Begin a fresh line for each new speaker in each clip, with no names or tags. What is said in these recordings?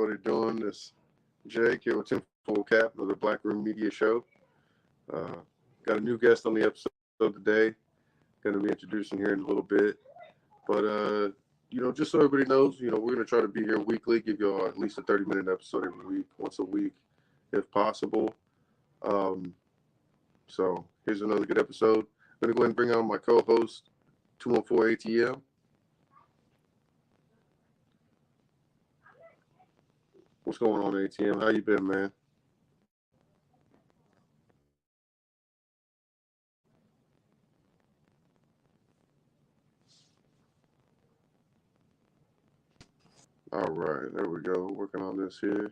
everybody doing? This Jake here with Tim Full Cap of the Black Room Media Show. Got a new guest on the episode today. Going to be introducing here in a little bit. But, just so everybody knows, we're going to try to be here weekly, give you at least a 30-minute episode every week, once a week, if possible. So here's another good episode. I'm going to go ahead and bring on my co-host, 214 ATM. What's going on, ATM? How you been, man? All right, there we go. Working on this here.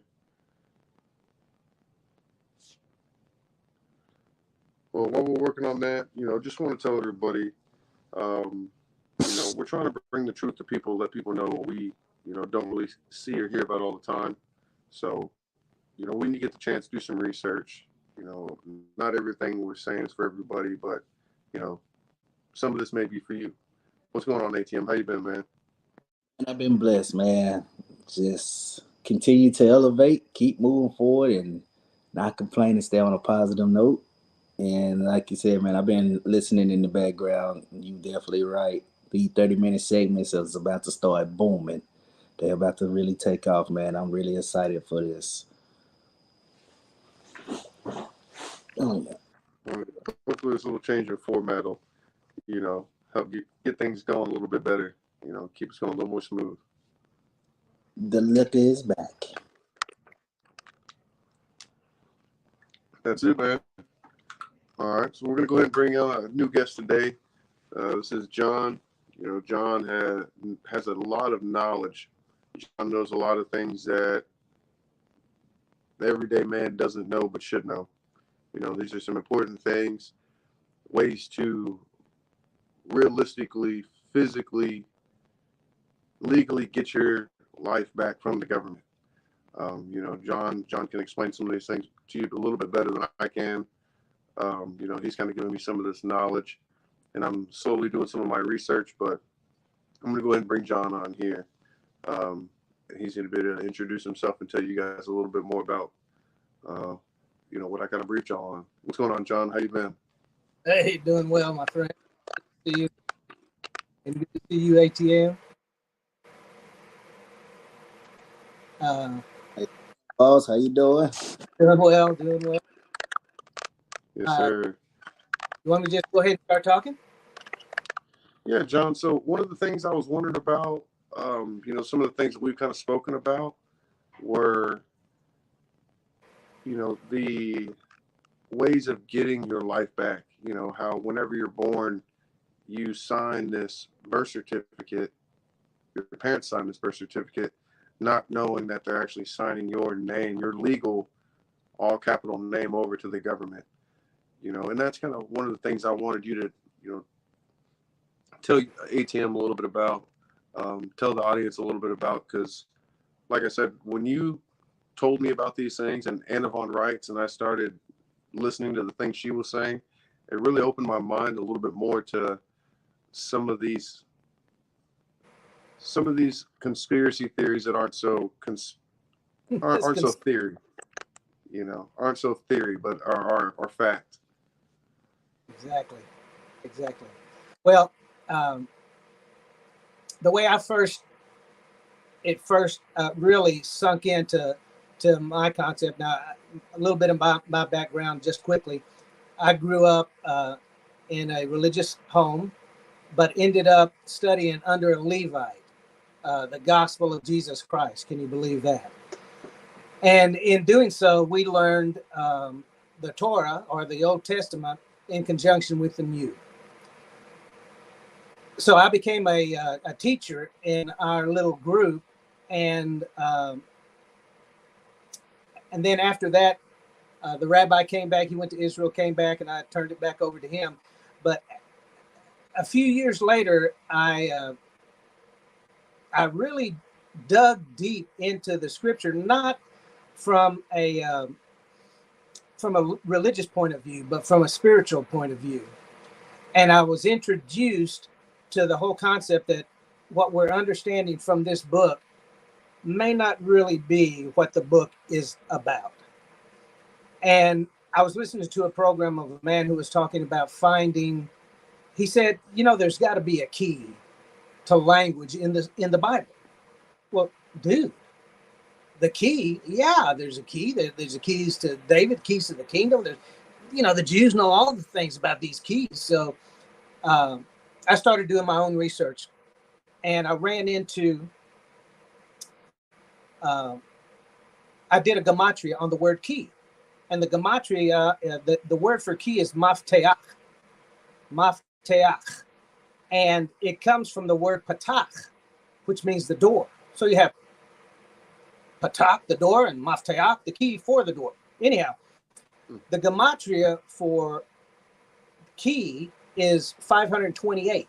Well, while we're working on that, just want to tell everybody, we're trying to bring the truth to people, let people know what we, don't really see or hear about all the time. So, when you get the chance, do some research. Not everything we're saying is for everybody, but, some of this may be for you. What's going on, ATM? How you been, man?
I've been blessed, man. Just continue to elevate, keep moving forward, and not complain and stay on a positive note. And like you said, man, I've been listening in the background. You definitely right. The 30-minute segments is about to start booming. They're about to really take off, man. I'm really excited for this.
Oh, yeah. Hopefully this little change in format will, help get things going a little bit better. Keep us going a little more smooth.
The liquor is back.
That's it, man. All right, so we're going to go ahead and bring on a new guest today. This is John. John has a lot of knowledge. John knows a lot of things that the everyday man doesn't know but should know. These are some important things, ways to realistically, physically, legally get your life back from the government. John can explain some of these things to you a little bit better than I can. He's kind of giving me some of this knowledge, and I'm slowly doing some of my research, but I'm going to go ahead and bring John on here. He's going to be able to introduce himself and tell you guys a little bit more about, what I kind of briefed y'all on. What's going on, John? How you been?
Hey, doing well, my friend. Good to see you. And good to see you, ATM.
Boss, how you doing?
Doing well, doing well.
Yes, sir.
You want me to just go ahead and start talking?
Yeah, John. So one of the things I was wondering about, some of the things that we've kind of spoken about were, the ways of getting your life back. How whenever you're born, you sign this birth certificate, your parents sign this birth certificate, not knowing that they're actually signing your name, your legal, all capital name over to the government. And that's kind of one of the things I wanted you to, tell ATM a little bit about, tell the audience a little bit about, because like I said, when you told me about these things and Anna Von Reitz, and I started listening to the things she was saying, it really opened my mind a little bit more to some of these conspiracy theories that aren't so theory, aren't so theory, but are fact.
Exactly. Well, the way it first really sunk into my concept. Now, a little bit of my background, just quickly. I grew up in a religious home, but ended up studying under a Levite, the gospel of Jesus Christ. Can you believe that? And in doing so, we learned the Torah, or the Old Testament, in conjunction with the New. So I became a teacher in our little group, and then after that, the rabbi came back. He went to Israel, came back, and I turned it back over to him. But a few years later, I really dug deep into the scripture, not from a religious point of view, but from a spiritual point of view. And I was introduced to the whole concept that what we're understanding from this book may not really be what the book is about. And I was listening to a program of a man who was talking about finding, he said, there's got to be a key to language in the Bible. Well, dude, the key, yeah, there's a key. There's the keys to David, keys to the kingdom. There's, the Jews know all the things about these keys. So I started doing my own research, and I ran into, I did a gematria on the word key. And the gematria, the word for key is mafteach. Mafteach. And it comes from the word patach, which means the door. So you have patach, the door, and mafteach, the key for the door. Anyhow, the gematria for key is 528.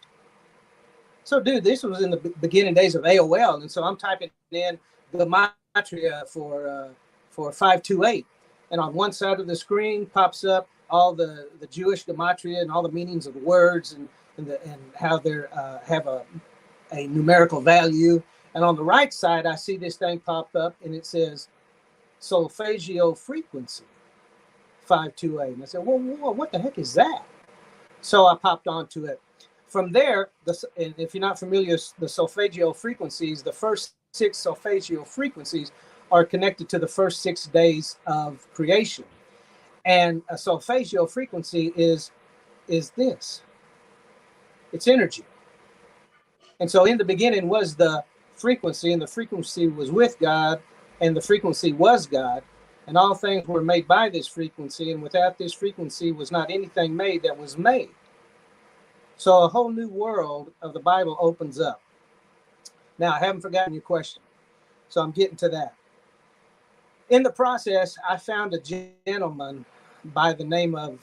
So, dude, this was in the beginning days of AOL, and so I'm typing in gematria for 528, and on one side of the screen pops up all the Jewish gematria and all the meanings of the words and how they have a numerical value. And on the right side, I see this thing pop up, and it says solfeggio frequency 528. And I said, whoa, what the heck is that? So I popped onto it. From there, and if you're not familiar, the solfeggio frequencies, the first 6 solfeggio frequencies are connected to the first 6 days of creation. And a solfeggio frequency is this. It's energy. And so in the beginning was the frequency, and the frequency was with God, and the frequency was God, and all things were made by this frequency, and without this frequency was not anything made that was made. So a whole new world of the Bible opens up. Now, I haven't forgotten your question, so I'm getting to that. In the process, I found a gentleman by the name of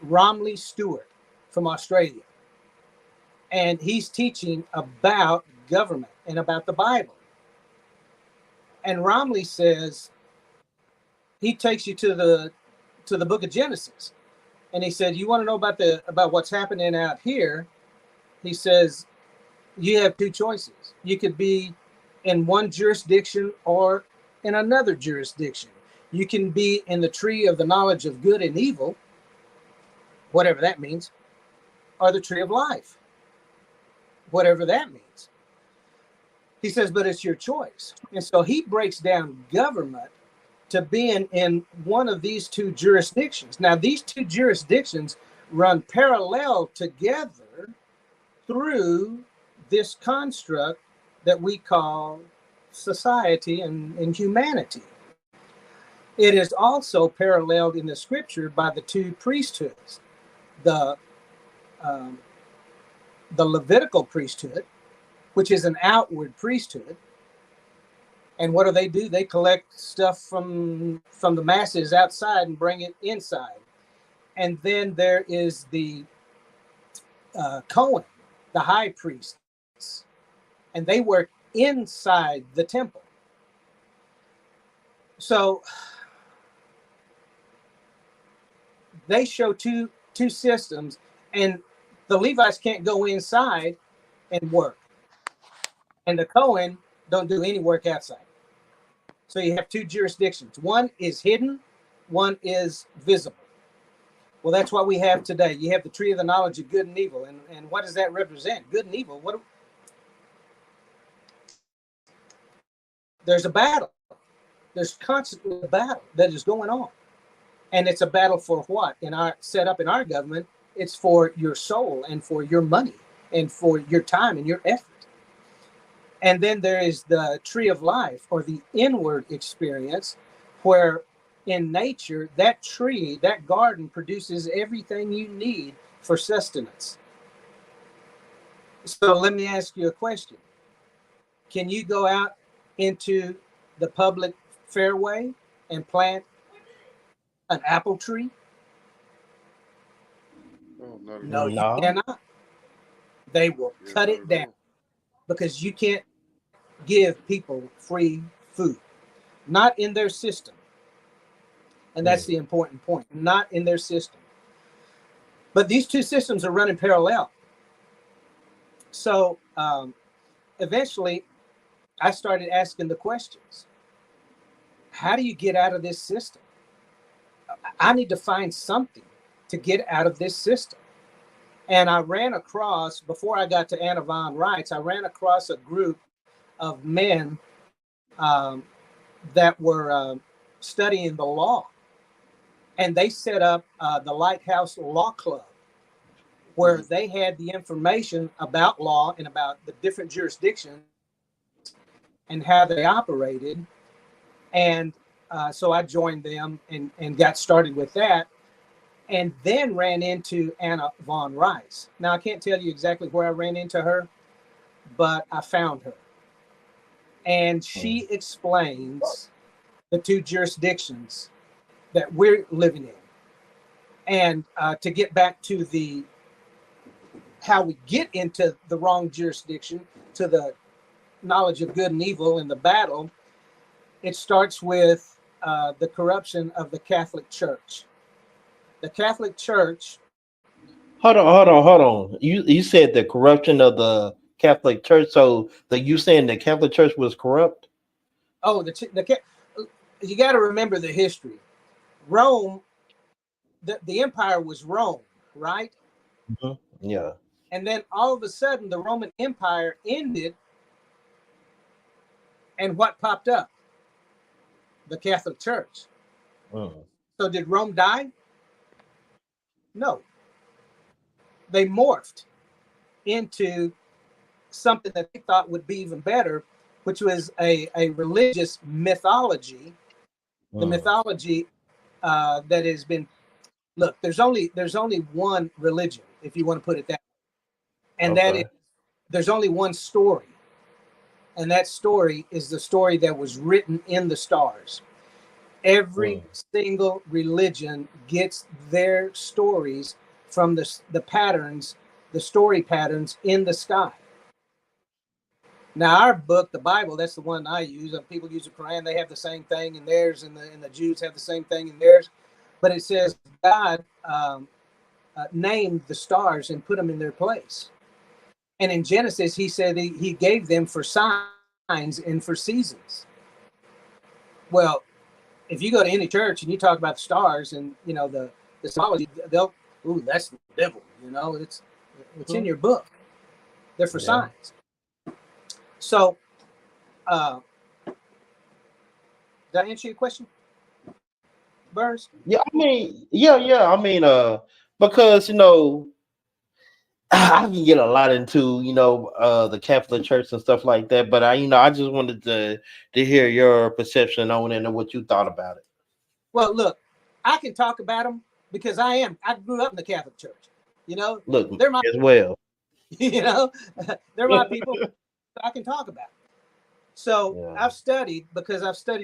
Romley Stewart from Australia. And he's teaching about government and about the Bible. And Romley says, he takes you to the book of Genesis. And he said, you want to know about what's happening out here? He says, you have 2 choices. You could be in one jurisdiction or in another jurisdiction. You can be in the tree of the knowledge of good and evil, whatever that means, or the tree of life, whatever that means. He says, but it's your choice. And so he breaks down government to being in one of these 2 jurisdictions. Now, these 2 jurisdictions run parallel together through this construct that we call society and humanity. It is also paralleled in the scripture by the 2 priesthoods, the Levitical priesthood, which is an outward priesthood. And what do? They collect stuff from the masses outside and bring it inside. And then there is the Cohen, the high priests, and they work inside the temple. So they show two systems, and the Levites can't go inside and work, and the Cohen don't do any work outside. So you have 2 jurisdictions. One is hidden, one is visible. Well, that's what we have today. You have the tree of the knowledge of good and evil. And what does that represent? Good and evil. There's a battle. There's constantly a battle that is going on. And it's a battle for what? Set up in our government, it's for your soul and for your money and for your time and your effort. And then there is the tree of life, or the inward experience, where in nature, that tree, that garden produces everything you need for sustenance. So let me ask you a question. Can you go out into the public fairway and plant an apple tree?
Oh, not at
No,
all.
you cannot. They will cut it down, because you can't give people free food, not in their system. And that's the important point, not in their system. But these 2 systems are running parallel. So eventually I started asking the questions. How do you get out of this system? I need to find something to get out of this system. And I ran across, before I got to Anna von Reitz, I ran across a group of men that were studying the law. And they set up the Lighthouse Law Club, where they had the information about law and about the different jurisdictions and how they operated. And so I joined them and got started with that, and then ran into Anna von Reitz. Now, I can't tell you exactly where I ran into her, but I found her. And she explains the two jurisdictions that we're living in. And to get back to how we get into the wrong jurisdiction, to the knowledge of good and evil in the battle, it starts with the corruption of the Catholic Church. The Catholic Church.
Hold on. You said the corruption of the Catholic Church. So you saying the Catholic Church was corrupt?
Oh, you got to remember the history. Rome, the empire was Rome, right?
Mm-hmm. Yeah.
And then all of a sudden, the Roman Empire ended, and what popped up? The Catholic Church. So did Rome die? No. They morphed into something that they thought would be even better, which was a religious mythology. The mythology that has been, look, there's only one religion, if you want to put it that way. And that is, there's only one story. And that story is the story that was written in the stars. Every single religion gets their stories from the patterns, the story patterns in the sky. Now, our book, the Bible, that's the one I use. People use the Quran; they have the same thing in theirs, and the Jews have the same thing in theirs. But it says God named the stars and put them in their place. And in Genesis, he said he gave them for signs and for seasons. Well, if you go to any church and you talk about the stars and the symbology, they'll, ooh, that's the devil. It's in your book. They're for signs. So, did I answer your question, Burns?
Yeah, I mean, I mean, because I can get a lot into the Catholic Church and stuff like that, but I just wanted to hear your perception on it and what you thought about it.
Well, look, I can talk about them because I grew up in the Catholic Church.
Look,
they're my
as well.
They're my people. I can talk about it. So I've studied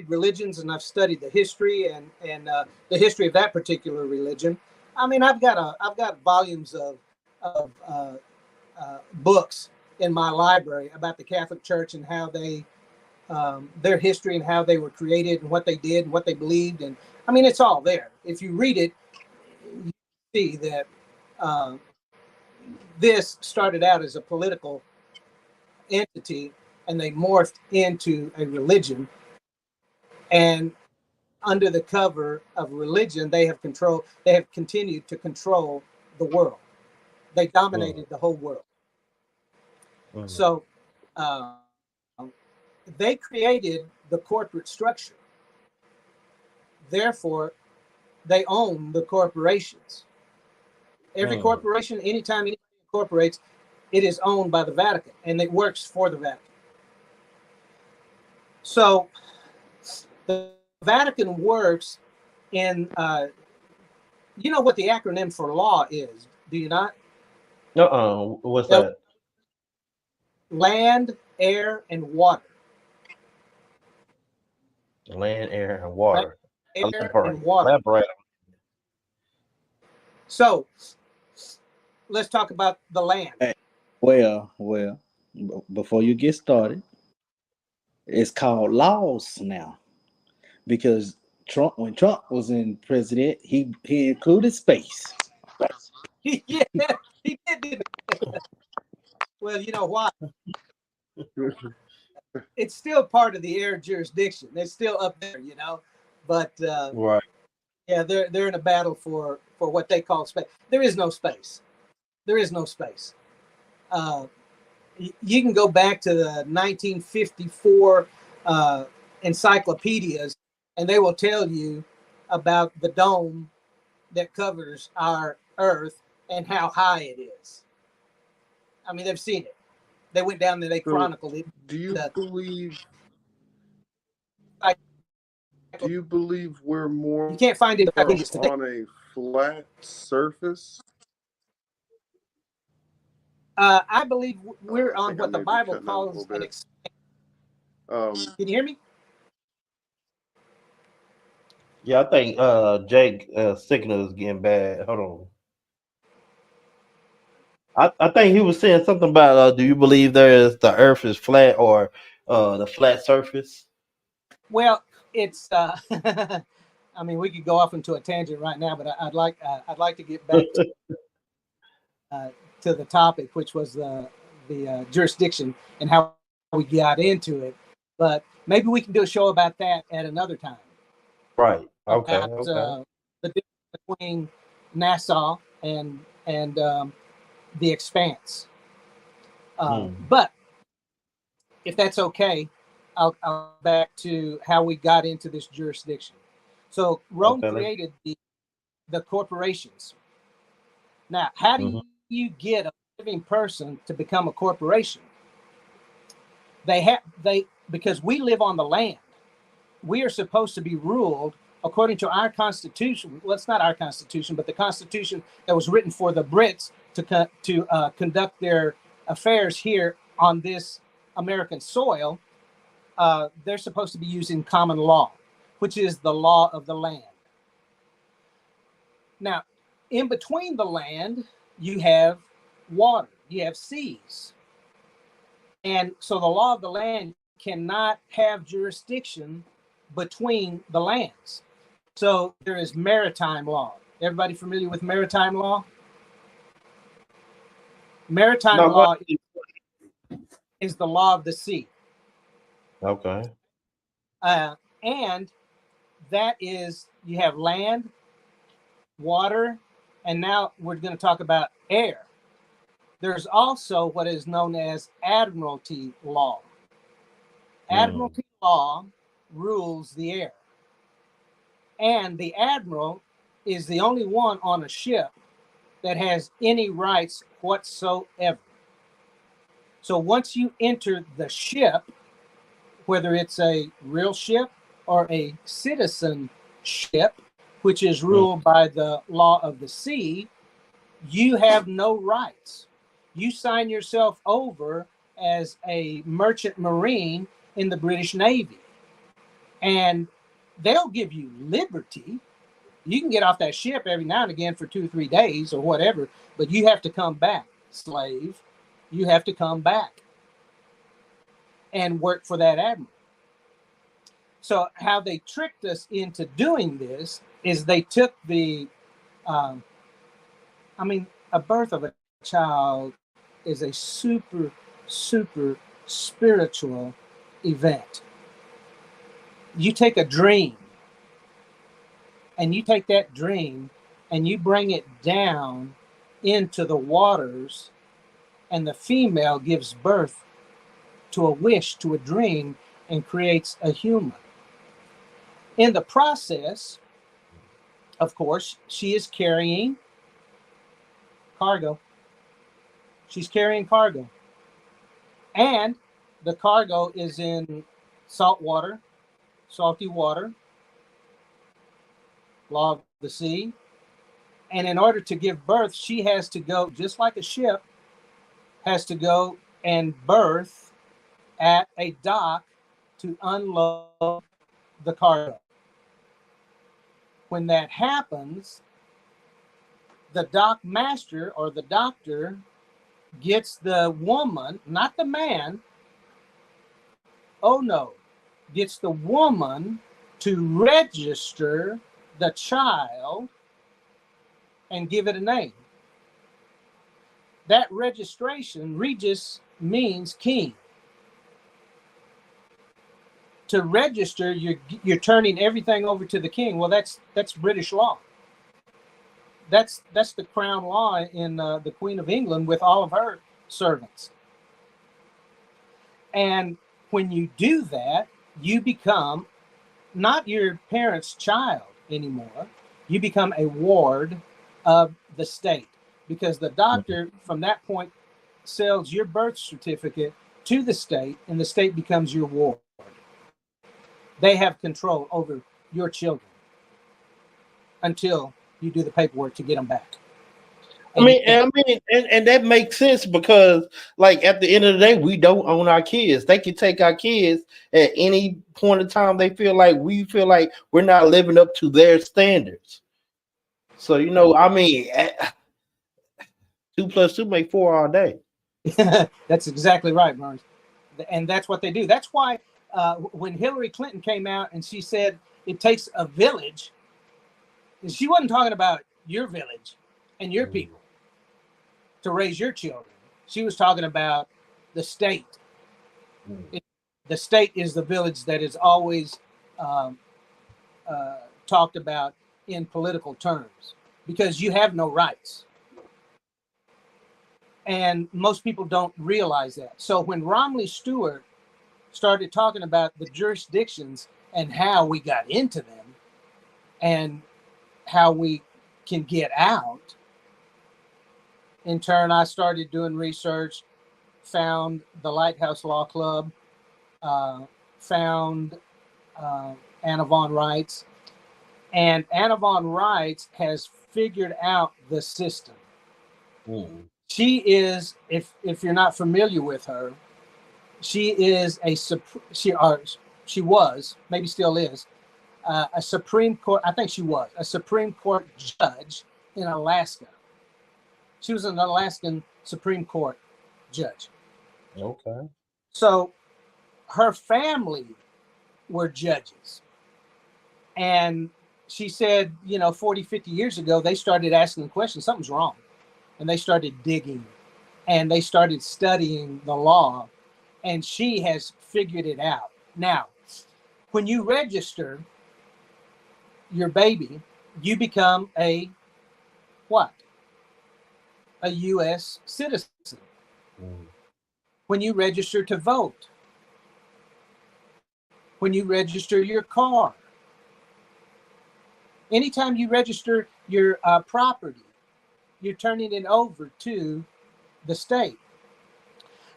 religions, and I've studied the history and the history of that particular religion. I mean, I've got volumes of books in my library about the Catholic Church and how they their history and how they were created and what they did and what they believed. And I mean, it's all there. If you read it, you see that this started out as a political entity, and they morphed into a religion. And under the cover of religion, they have continued to control the world. They dominated the whole world. So they created the corporate structure. Therefore, they own the corporations. Every corporation, anytime anybody incorporates, it is owned by the Vatican, and it works for the Vatican. So the Vatican works in, you know what the acronym for law is, do you not?
What's that?
Land, air, and water.
Land, air, and water.
Land, air, and water.
Elaborate.
So let's talk about the land.
Hey, well, before you get started, it's called laws now, because when Trump was in president, he included space.
Yeah, he did. Well, you know why? It's still part of the air jurisdiction. It's still up there, you know. But
Right.
yeah, they're in a battle for what they call space. There is no space. There is no space. Uh, you can go back to the 1954 encyclopedias, and they will tell you about the dome that covers our Earth and how high it is. I mean, they've seen it. They went down there, they
So,
chronicled it.
do you
The-
believe?
I-
Do you believe we're more
You can't find it today.
on a flat surface?
I believe we're
I
on
think I
what the
may be
Bible
cutting out a
calls
little
an
bit.
Can you hear me?
Yeah, I think Jake signal is getting bad. Hold on. I think he was saying something about do you believe the earth is flat or the flat surface?
Well, it's. I mean, we could go off into a tangent right now, but I'd like to get back to the topic, which was the jurisdiction and how we got into it. But maybe we can do a show about that at another time.
Right. Okay.
About
Okay.
the difference between Nassau and the Expanse. But if that's okay, I'll back to how we got into this jurisdiction. So Rome created the corporations. Now, how do you get a living person to become a corporation? Because we live on the land. We are supposed to be ruled according to our Constitution. Well, it's not our Constitution, but the Constitution that was written for the Brits to conduct their affairs here on this American soil. They're supposed to be using common law, which is the law of the land. Now, in between the land, you have water, you have seas. And so the law of the land cannot have jurisdiction between the lands. So there is maritime law. Everybody familiar with maritime law? Maritime law is the law of the sea.
Okay.
And that is, you have land, water, and now we're going to talk about air. There's also what is known as admiralty law. Admiralty law rules the air. And the admiral is the only one on a ship that has any rights whatsoever. So once you enter the ship, whether it's a real ship or a citizen ship, which is ruled by the law of the sea, you have no rights. You sign yourself over as a merchant marine in the British Navy. And they'll give you liberty. You can get off that ship every now and again for 2 or 3 days or whatever, but you have to come back, slave. You have to come back and work for that admiral. So how they tricked us into doing this is they took a birth of a child is a super, super spiritual event. You take a dream and you take that dream and you bring it down into the waters, and the female gives birth to a wish, to a dream, and creates a human. In the process, of course, she is carrying cargo. She's carrying cargo. And the cargo is in salty water, law of the sea. And in order to give birth, she has to go, just like a ship, has to go and birth at a dock to unload the cargo. When that happens, the dock master or the doctor gets the woman, not the man, gets the woman to register the child and give it a name. That registration, Regis, means king. to register, you're turning everything over to the king. Well, that's British law. That's the crown law in the Queen of England with all of her servants. And when you do that, you become not your parents' child anymore. You become a ward of the state, because the doctor from that point sells your birth certificate to the state, and the state becomes your ward. They have control over your children until you do the paperwork to get them back.
And that makes sense, because, like, at the end of the day, we don't own our kids. They can take our kids at any point in time they feel like we're not living up to their standards. So, 2 + 2 make 4 all day.
That's exactly right, Burns. And that's what they do. That's why when Hillary Clinton came out and she said it takes a village, she wasn't talking about your village and your people to raise your children. She was talking about the state. The state is the village that is always talked about in political terms, because you have no rights. And most people don't realize that. So when Romley Stewart started talking about the jurisdictions and how we got into them and how we can get out, in turn, I started doing research, found the Lighthouse Law Club, found Anna Von Reitz. And Anna Von Reitz has figured out the system. She is, if you're not familiar with her, she is she was, maybe still is, a Supreme Court, I think she was, a Supreme Court judge in Alaska. She was an Alaskan Supreme Court judge.
Okay.
So her family were judges. And she said, 40, 50 years ago, they started asking questions. Something's wrong. And they started digging and they started studying the law. And she has figured it out. Now, when you register your baby, you become a what? A U.S. citizen. When you register to vote, when you register your car, anytime you register your property, you're turning it over to the state.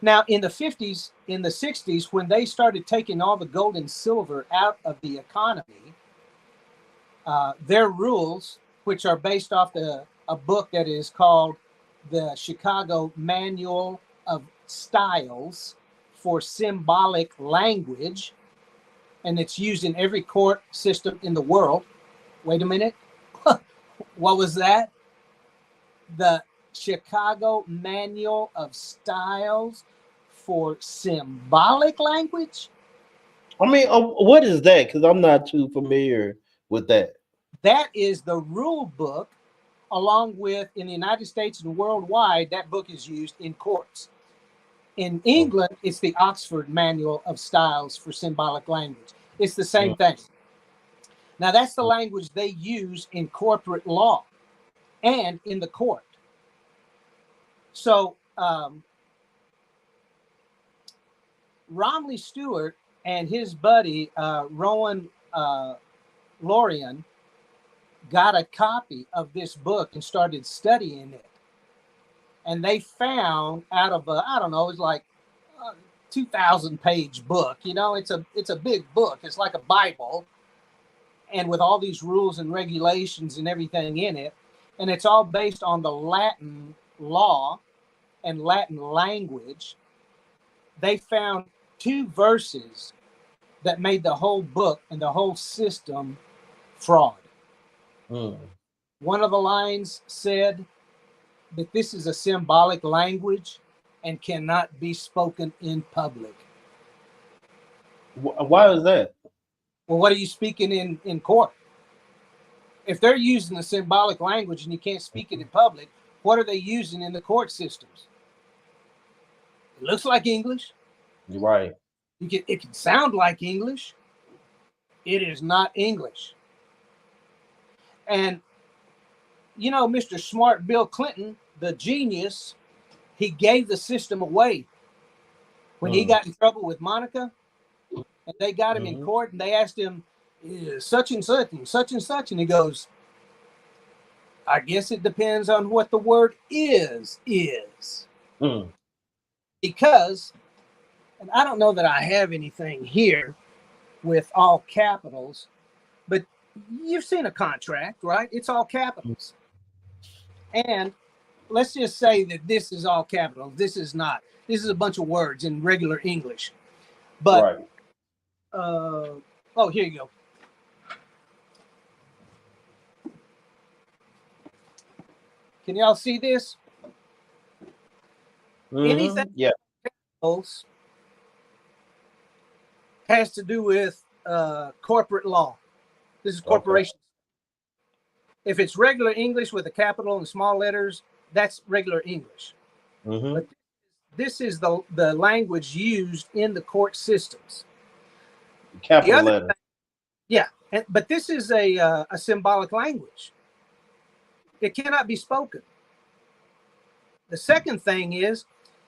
Now, in the 50s, in the 60s, when they started taking all the gold and silver out of the economy, their rules, which are based off a book that is called the Chicago Manual of Styles for Symbolic Language, and it's used in every court system in the world. Wait a minute. What was that? The Chicago Manual of Styles for Symbolic Language?
What is that? Because I'm not too familiar with that.
That is the rule book, along with, in the United States and worldwide, that book is used in courts. In England, it's the Oxford Manual of Styles for Symbolic Language. It's the same thing. Now, that's the language they use in corporate law and in the court. So, Romley Stewart and his buddy, Rowan Lorian, got a copy of this book and started studying it. And they found, out of it's like a 2,000-page book. It's a big book. It's like a Bible, and with all these rules and regulations and everything in it. And it's all based on the Latin law and Latin language. They found 2 verses that made the whole book and the whole system fraud. One of the lines said that this is a symbolic language and cannot be spoken in public.
Why is that?
Well, what are you speaking in court? If they're using a symbolic language and you can't speak it in public, what are they using in the court systems? It looks like English.
You're right.
It can sound like English. It is not English. And, you know, Mr. Smart Bill Clinton, the genius, he gave the system away. When he got in trouble with Monica, and they got him in court, and they asked him, such and such and such and such, and he goes, I guess it depends on what the word is. Because, and I don't know that I have anything here with all capitals, but you've seen a contract, right? It's all capitals. And let's just say that this is all capitals. This is not. This is a bunch of words in regular English. But, oh, here you go. Can y'all see this? Anything else has to do with corporate law. This is corporation. If it's regular English with a capital and small letters, that's regular English. But this is the language used in the court systems.
Capital letter.
Yeah, but this is a symbolic language. It cannot be spoken. The second thing is,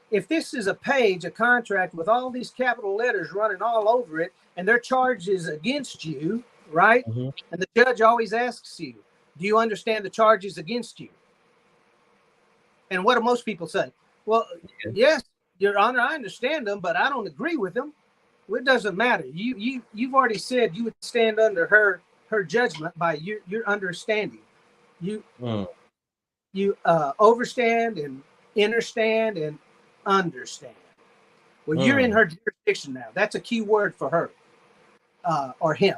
if this is a page, a contract with all these capital letters running all over it, and their charges against you, right? And the judge always asks you, do you understand the charges against you? And what do most people say? Well, yes, Your Honor, I understand them, but I don't agree with them. Well, it doesn't matter. You've already said you would stand under her judgment by your understanding. You overstand and understand and understand. Well, you're in her jurisdiction now. That's a key word for her or him.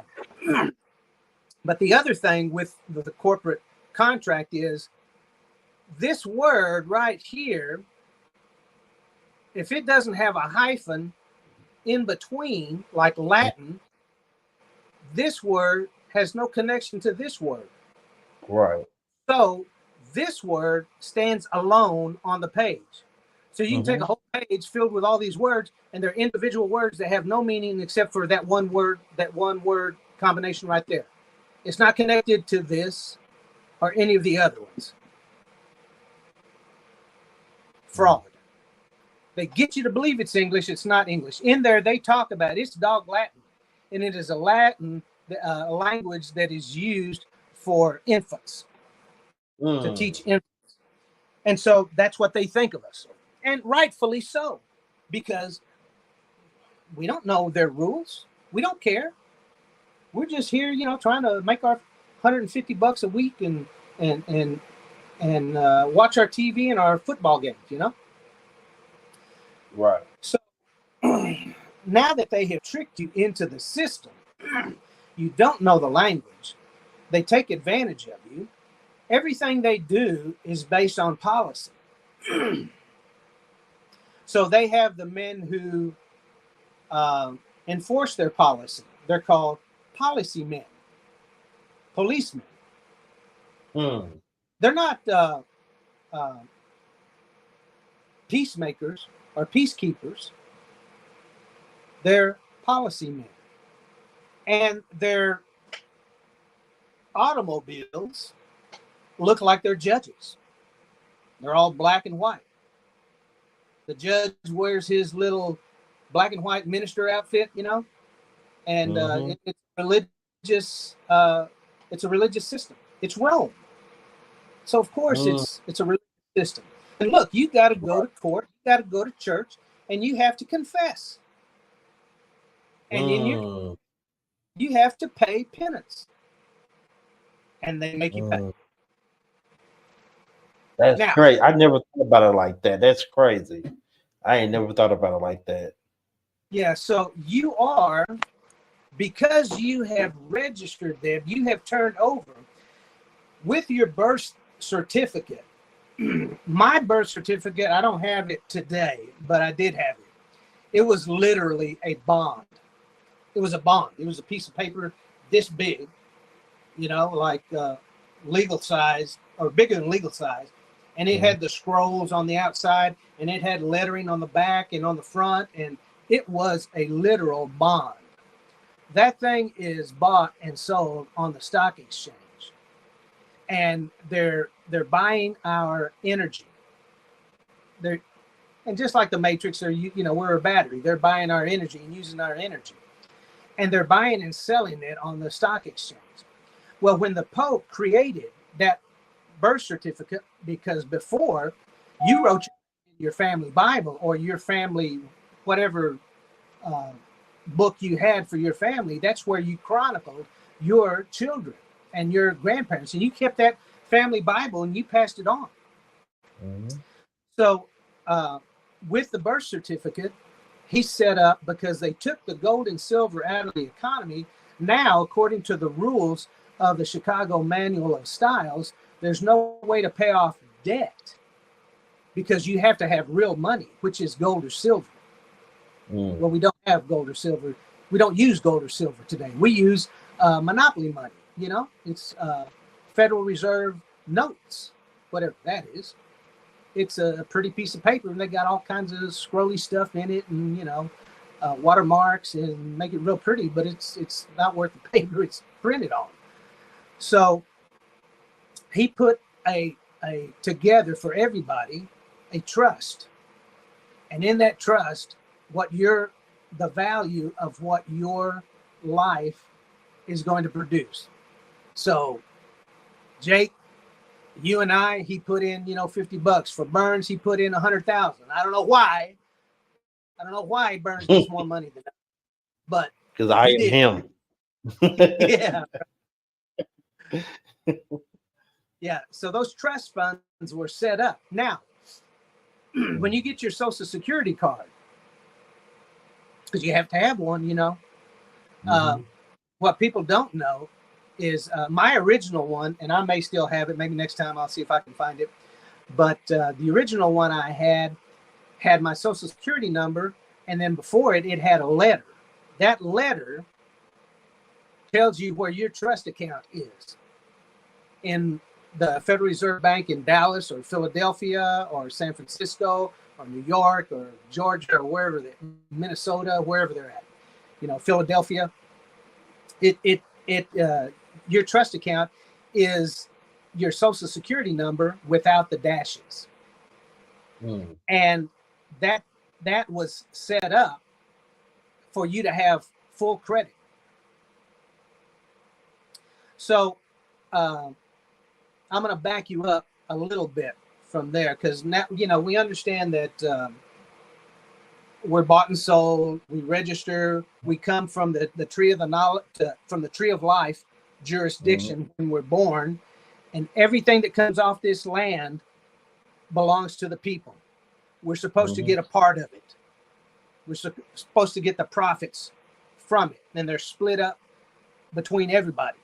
But the other thing with the corporate contract is this word right here, if it doesn't have a hyphen in between, like Latin, this word has no connection to this word.
Right.
So this word stands alone on the page. So you can take a whole page filled with all these words, and they're individual words that have no meaning except for that one word combination right there. It's not connected to this or any of the other ones. Fraud. They get you to believe it's English. It's not English. In there, they talk about it's dog Latin, and it is a Latin language that is used for infants to teach infants. And so that's what they think of us. And rightfully so, because we don't know their rules. We don't care. We're just here, trying to make our $150 a week and watch our TV and our football games,
Right.
So now that they have tricked you into the system, you don't know the language. They take advantage of you. Everything they do is based on policy. So they have the men who enforce their policy. They're called policy men, policemen. They're not peacemakers or peacekeepers. They're policy men. And their automobiles look like they're judges. They're all black and white. The judge wears his little black and white minister outfit, and it's religious. It's a religious system. It's Rome, so of course it's a religious system. And look, you got to go to court, you got to go to church, and you have to confess, and then you have to pay penance, and they make you pay.
That's great. I never thought about it like that. That's crazy. I ain't never thought about it like that.
Yeah, so you are, because you have registered them, you have turned over with your birth certificate. My birth certificate, I don't have it today, but I did have it. It was literally a bond. It was a bond. It was a piece of paper this big, like legal size or bigger than legal size. And it had the scrolls on the outside, and it had lettering on the back and on the front, and it was a literal bond. that thing is bought and sold on the stock exchange, and they're buying our energy. And just like the Matrix, we're a battery. They're buying our energy and using our energy, and they're buying and selling it on the stock exchange. Well, when the Pope created that birth certificate, because before you wrote your family Bible or your family whatever book you had for your family, that's where you chronicled your children and your grandparents, and you kept that family Bible and you passed it on. Mm-hmm. So with the birth certificate, he set up, because they took the gold and silver out of the economy. Now, according to the rules of the Chicago Manual of Styles, there's no way to pay off debt because you have to have real money, which is gold or silver. Well, we don't have gold or silver. We don't use gold or silver today. We use monopoly money. It's Federal Reserve notes, whatever that is. It's a pretty piece of paper, and they got all kinds of scrolly stuff in it, and watermarks, and make it real pretty. But it's not worth the paper it's printed on. So he put a together for everybody a trust, and in that trust, the value of what your life is going to produce. So Jake, you and I, he put in, $50. For Burns, he put in 100,000. I don't know why Burns gets more money than us, but
because I am him.
Yeah. Yeah. So those trust funds were set up. Now, when you get your Social Security card, because you have to have one, what people don't know is my original one, and I may still have it. Maybe next time I'll see if I can find it. But the original one I had my Social Security number, and then before it had a letter. That letter tells you where your trust account is in the Federal Reserve Bank in Dallas or Philadelphia or San Francisco or New York or Georgia or wherever Minnesota, wherever they're at. Philadelphia. Your trust account is your Social Security number without the dashes. And that was set up for you to have full credit. So I'm going to back you up a little bit from there, because now, we understand that we're bought and sold, we register, we come from the tree of the knowledge, from the tree of life jurisdiction when we're born, and everything that comes off this land belongs to the people. We're supposed to get a part of it. We're supposed to get the profits from it, and they're split up between everybody.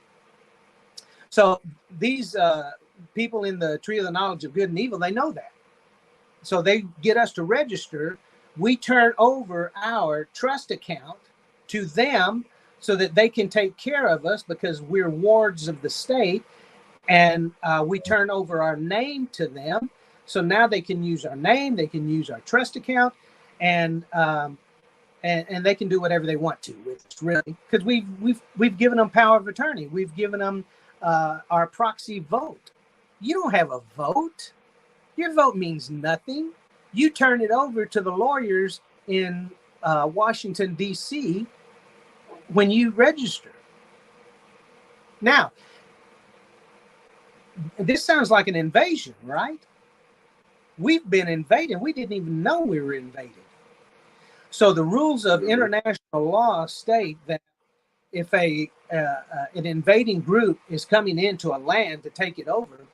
So these people in the tree of the knowledge of good and evil, they know that. So they get us to register. We turn over our trust account to them so that they can take care of us, because we're wards of the state, and we turn over our name to them. So now they can use our name, they can use our trust account, and they can do whatever they want to with it, really, because we've given them power of attorney. We've given them our proxy vote. You don't have a vote. Your vote means nothing. You turn it over to the lawyers in Washington, D.C. when you register. Now, this sounds like an invasion, right? We've been invaded. We didn't even know we were invaded. So the rules of international law state that if an invading group is coming into a land to take it over,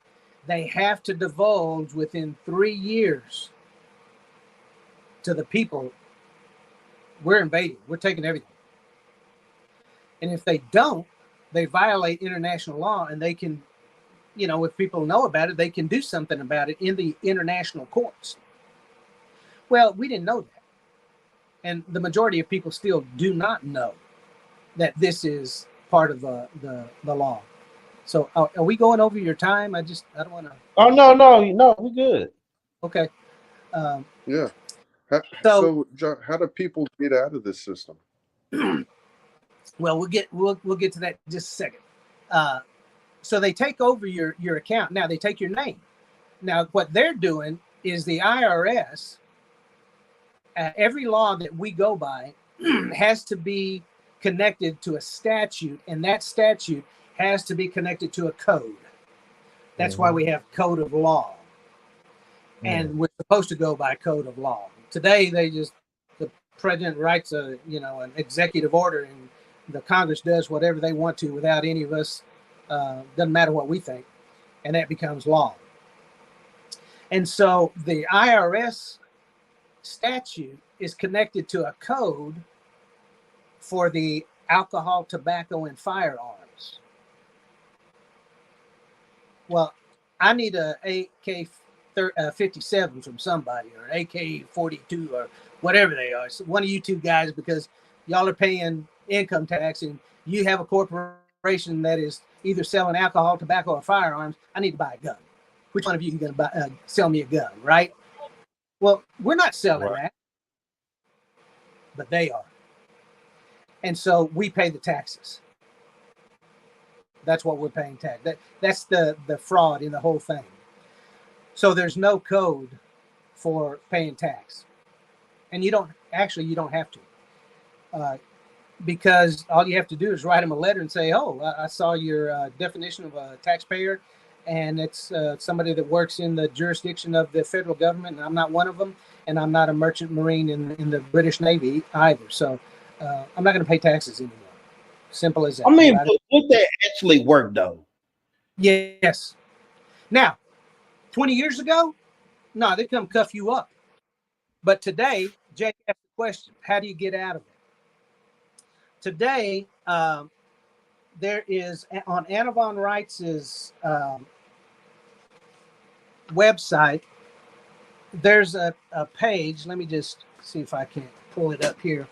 they have to divulge within 3 years to the people, we're invading, we're taking everything. And if they don't, they violate international law, and they can, if people know about it, they can do something about it in the international courts. Well, we didn't know that. And the majority of people still do not know that this is part of the law. So are we going over your time? I don't want to.
Oh, no, we're good.
Okay.
Yeah. So, John, how do people get out of this system?
Well, we'll get to that in just a second. So they take over your account. Now they take your name. Now what they're doing is the IRS. Every law that we go by has to be connected to a statute, and that statute has to be connected to a code. That's why we have code of law, and we're supposed to go by code of law. Today, the president writes an executive order, and the Congress does whatever they want to without any of us. Doesn't matter what we think, and that becomes law. And so the IRS statute is connected to a code for the alcohol, tobacco, and firearms. Well, I need a AK-57 from somebody, or AK-42, or whatever they are. So one of you two guys, because y'all are paying income tax and you have a corporation that is either selling alcohol, tobacco, or firearms. I need to buy a gun. Which one of you is going to sell me a gun, right? Well, we're not selling that, but they are. And so we pay the taxes. That's what we're paying tax. That's the fraud in the whole thing. So there's no code for paying tax. And you don't have to. Because all you have to do is write them a letter and say, oh, I saw your definition of a taxpayer, and it's somebody that works in the jurisdiction of the federal government, and I'm not one of them, and I'm not a merchant marine in the British Navy either. So I'm not going to pay taxes anymore. Simple as that.
I mean, would that actually work, though?
Yes. Now, 20 years ago, no, they come cuff you up. But today, Jake asked the question, how do you get out of it? Today, there is, on Anavon Rights' website, there's a page. Let me just see if I can pull it up here.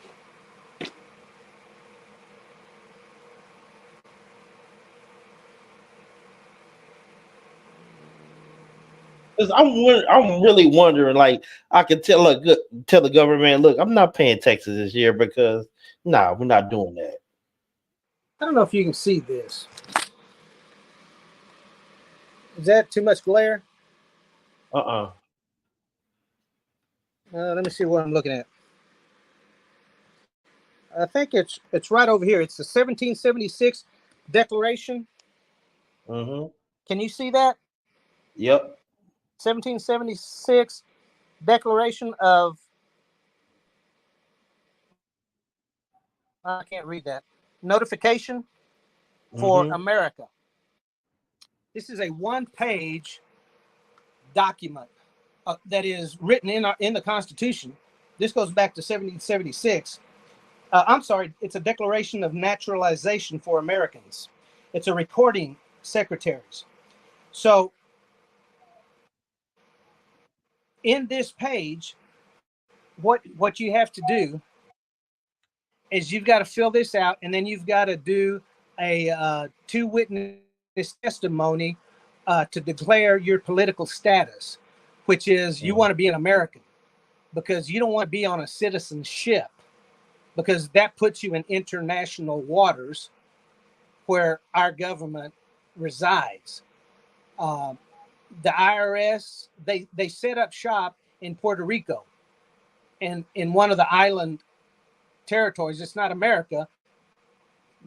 Because I'm really wondering, like, I could tell the government, look, I'm not paying taxes this year because, we're not doing that.
I don't know if you can see this. Is that too much glare?
Let
me see what I'm looking at. I think it's right over here. It's the 1776 Declaration.
Mm-hmm.
Can you see that?
Yep.
1776 Declaration of, I can't read that. Notification for America. This is a one-page document that is written in the Constitution. This goes back to 1776. I'm sorry, it's a Declaration of Naturalization for Americans. It's a recording secretaries. So in this page, what you have to do is you've got to fill this out, and then you've got to do a two witness testimony to declare your political status, which is you want to be an American, because you don't want to be on a citizenship, because that puts you in international waters where our government resides. The IRS, they set up shop in Puerto Rico, and in one of the island territories. It's not America,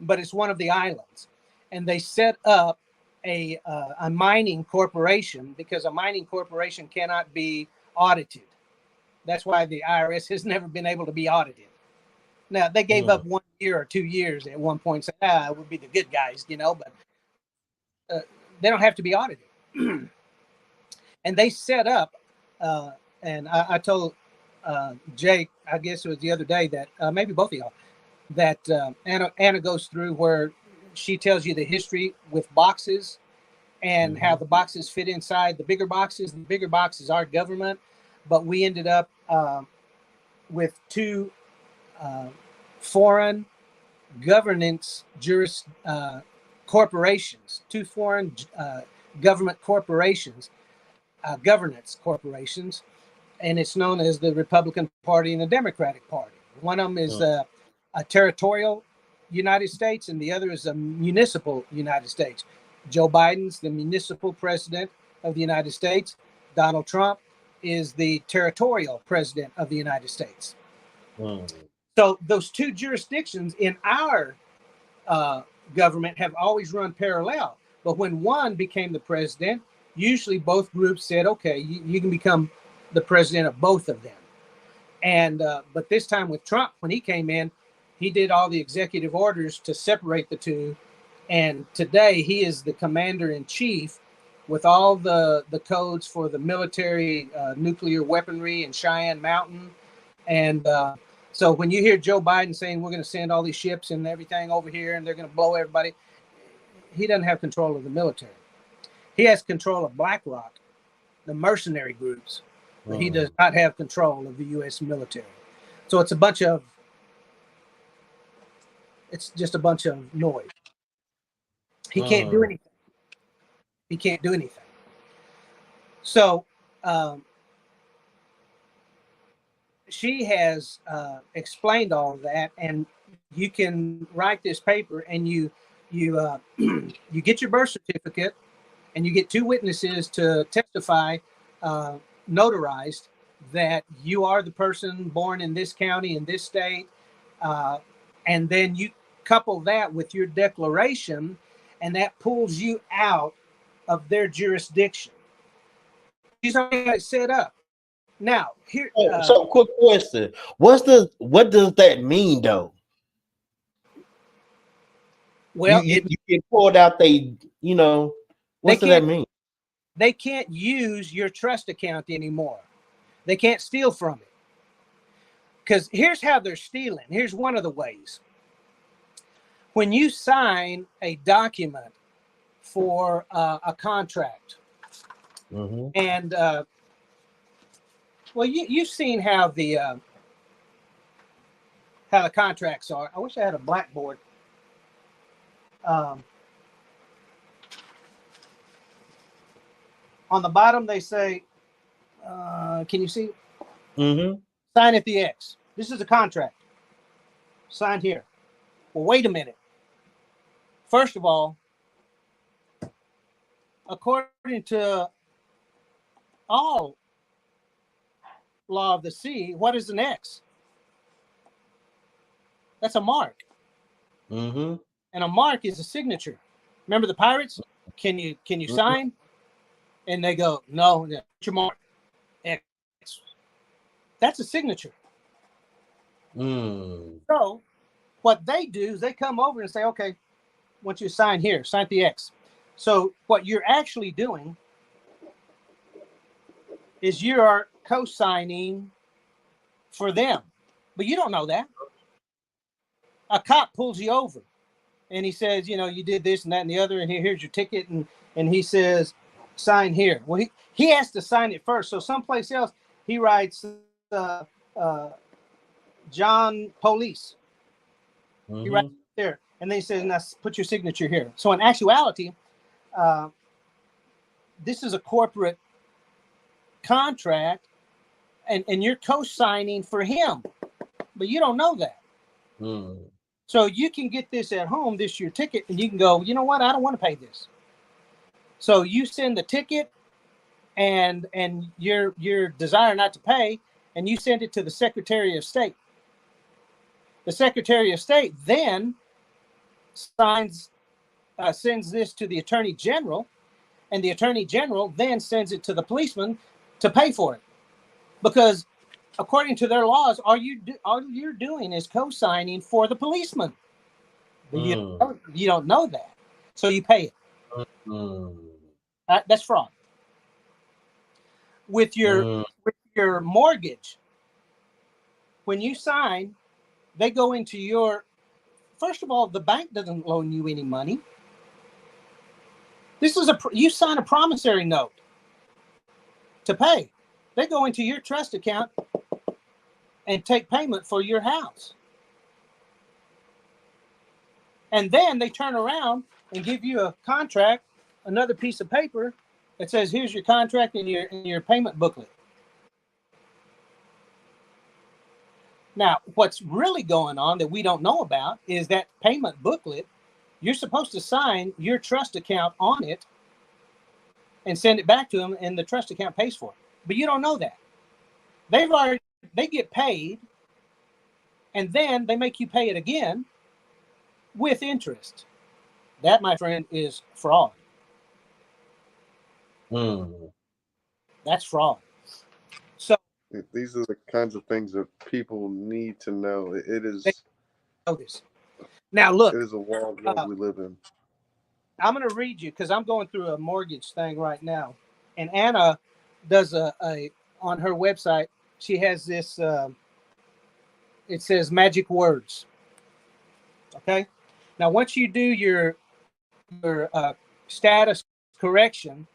but it's one of the islands, and they set up a mining corporation, because a mining corporation cannot be audited. That's why the IRS has never been able to be audited. Now, they gave up 1 year or 2 years at one point, said, it would be the good guys, but they don't have to be audited. And they set up, and I told Jake, I guess it was the other day, that maybe both of y'all, that Anna goes through where she tells you the history with boxes and how the boxes fit inside the bigger boxes. The bigger boxes are government, but we ended up with two foreign governance corporations, two foreign government corporations, governance corporations, and it's known as the Republican Party and the Democratic Party. One of them is a territorial United States and the other is a municipal United States. Joe Biden's the municipal president of the United States. Donald Trump is the territorial president of the United States. So those two jurisdictions in our government have always run parallel. But when one became the president, usually both groups said, okay, you can become the president of both of them. And but this time with Trump, when he came in, he did all the executive orders to separate the two. And today he is the commander in chief with all the codes for the military nuclear weaponry in Cheyenne Mountain. And so when you hear Joe Biden saying we're going to send all these ships and everything over here and they're going to blow everybody, he doesn't have control of the military. He has control of BlackRock, the mercenary groups, but he does not have control of the U.S. military. So it's just a bunch of noise. He can't do anything. He can't do anything. So she has explained all of that, and you can write this paper, and you get your birth certificate, and you get two witnesses to testify, notarized, that you are the person born in this county in this state, and then you couple that with your declaration, and that pulls you out of their jurisdiction. She's already got it set up. Now, here.
So, quick question: what does that mean, though?
Well,
you get pulled out. What does that mean?
They can't use your trust account anymore. They can't steal from it. Because here's how they're stealing. Here's one of the ways. When you sign a document for a contract, and well, you've seen how the contracts are. I wish I had a blackboard. On the bottom, they say, can you see? Sign at the X. This is a contract. Sign here. Well, wait a minute. First of all, according to all law of the sea, what is an X? That's a mark. And a mark is a signature. Remember the pirates? Can you sign? And they go, no, what's your mark? X. That's a signature. So what they do is they come over and say, okay, once you sign here, sign the X. So what you're actually doing is you are co-signing for them, but you don't know that. A cop pulls you over and he says, you did this and that and the other, and here's your ticket, and he says, sign here. Well, he has to sign it first. So someplace else he writes John Police. He writes there, and then he says, now put your signature here. So in actuality, this is a corporate contract, and you're co-signing for him, but you don't know that. So you can get this at home, this your ticket, and you can go, you know what, I don't want to pay this. So you send the ticket and your desire not to pay, and you send it to the Secretary of State. The Secretary of State then sends this to the Attorney General, and the Attorney General then sends it to the policeman to pay for it. Because according to their laws, all you're doing is co-signing for the policeman. But you don't know that, so you pay it. That's fraud. With your mortgage, when you sign, they go into your. First of all, the bank doesn't loan you any money. This is you sign a promissory note to pay. They go into your trust account and take payment for your house. And then they turn around and give you a contract, another piece of paper that says, here's your contract and your payment booklet. Now, what's really going on that we don't know about is that payment booklet. You're supposed to sign your trust account on it and send it back to them, and the trust account pays for it. But you don't know that. They get paid, and then they make you pay it again with interest. That, my friend, is fraud. That's fraud. So
These are the kinds of things that people need to know. It is.
Notice. Now look,
it is a wild world we live in.
I'm going to read you because I'm going through a mortgage thing right now, and Anna does a on her website. She has this. It says magic words. Okay. Now, once you do your status correction,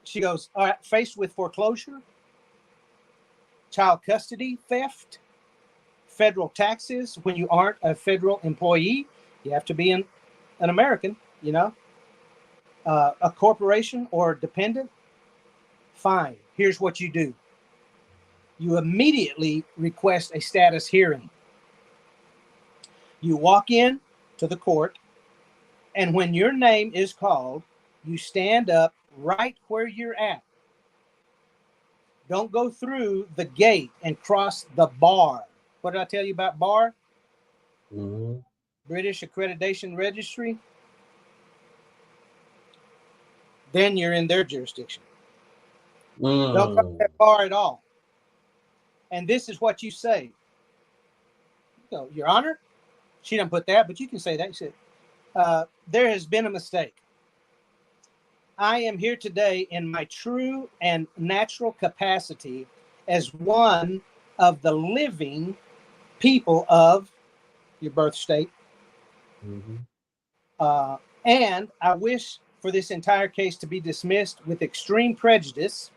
she goes, all right, faced with foreclosure, child custody theft, federal taxes when you aren't a federal employee, you have to be an American, you know, a corporation or dependent, fine. Here's what you do. You immediately request a status hearing. You walk in to the court, and when your name is called, you stand up right where you're at. Don't go through the gate and cross the bar. What did I tell you about bar? British Accreditation Registry. Then you're in their jurisdiction. Don't cross that bar at all. And this is what you say. You go, Your Honor, she didn't put that, but you can say that. You said, there has been a mistake. I am here today in my true and natural capacity as one of the living people of your birth state. And I wish for this entire case to be dismissed with extreme prejudice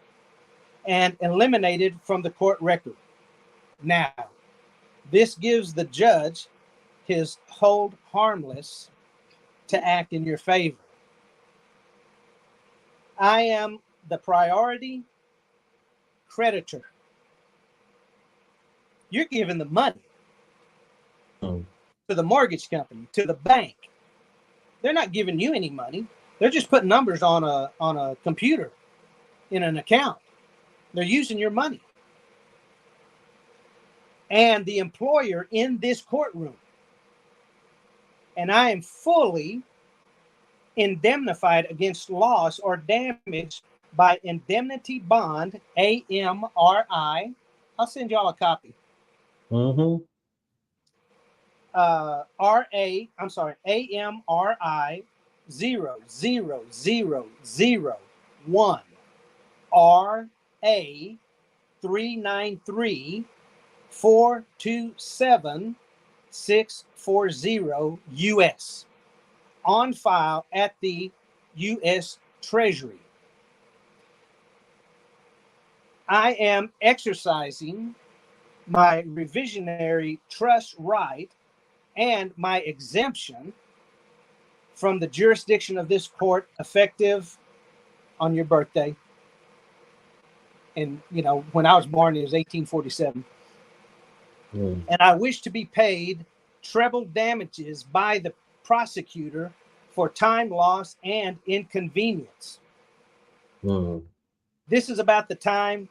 and eliminated from the court record. Now, this gives the judge his hold harmless to act in your favor. I am the priority creditor. You're giving the money to the mortgage company, to the bank. They're not giving you any money. They're just putting numbers on a computer in an account. They're using your money. And the employer in this courtroom. And I am fully indemnified against loss or damage by indemnity bond, AMRI. I'll send y'all a copy. AMRI 00001 RA 393 427 640 US on file at the U.S. Treasury. I am exercising my revisionary trust right and my exemption from the jurisdiction of this court effective on your birthday. And, you know, when I was born, it was 1847. And I wish to be paid treble damages by the prosecutor for time loss and inconvenience. This is about the time.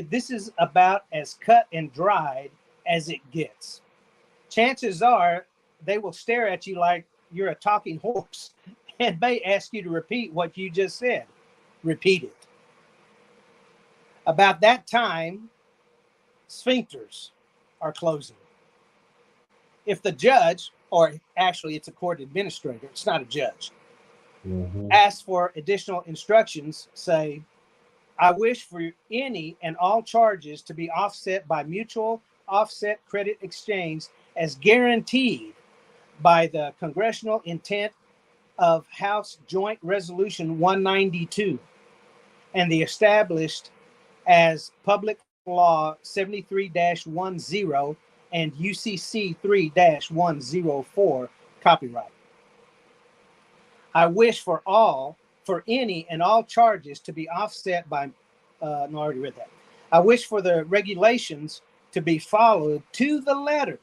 This is about as cut and dried as it gets. Chances are they will stare at you like you're a talking horse and may ask you to repeat what you just said. Repeat it. About that time, sphincters are closing. If the judge, or actually it's a court administrator, it's not a judge, asks for additional instructions, say, I wish for any and all charges to be offset by mutual offset credit exchange as guaranteed by the congressional intent of House Joint Resolution 192 and the established as Public Law 73-10 and UCC 3-104 copyright. I wish for any and all charges to be offset by, no, I already read that. I wish for the regulations to be followed to the letter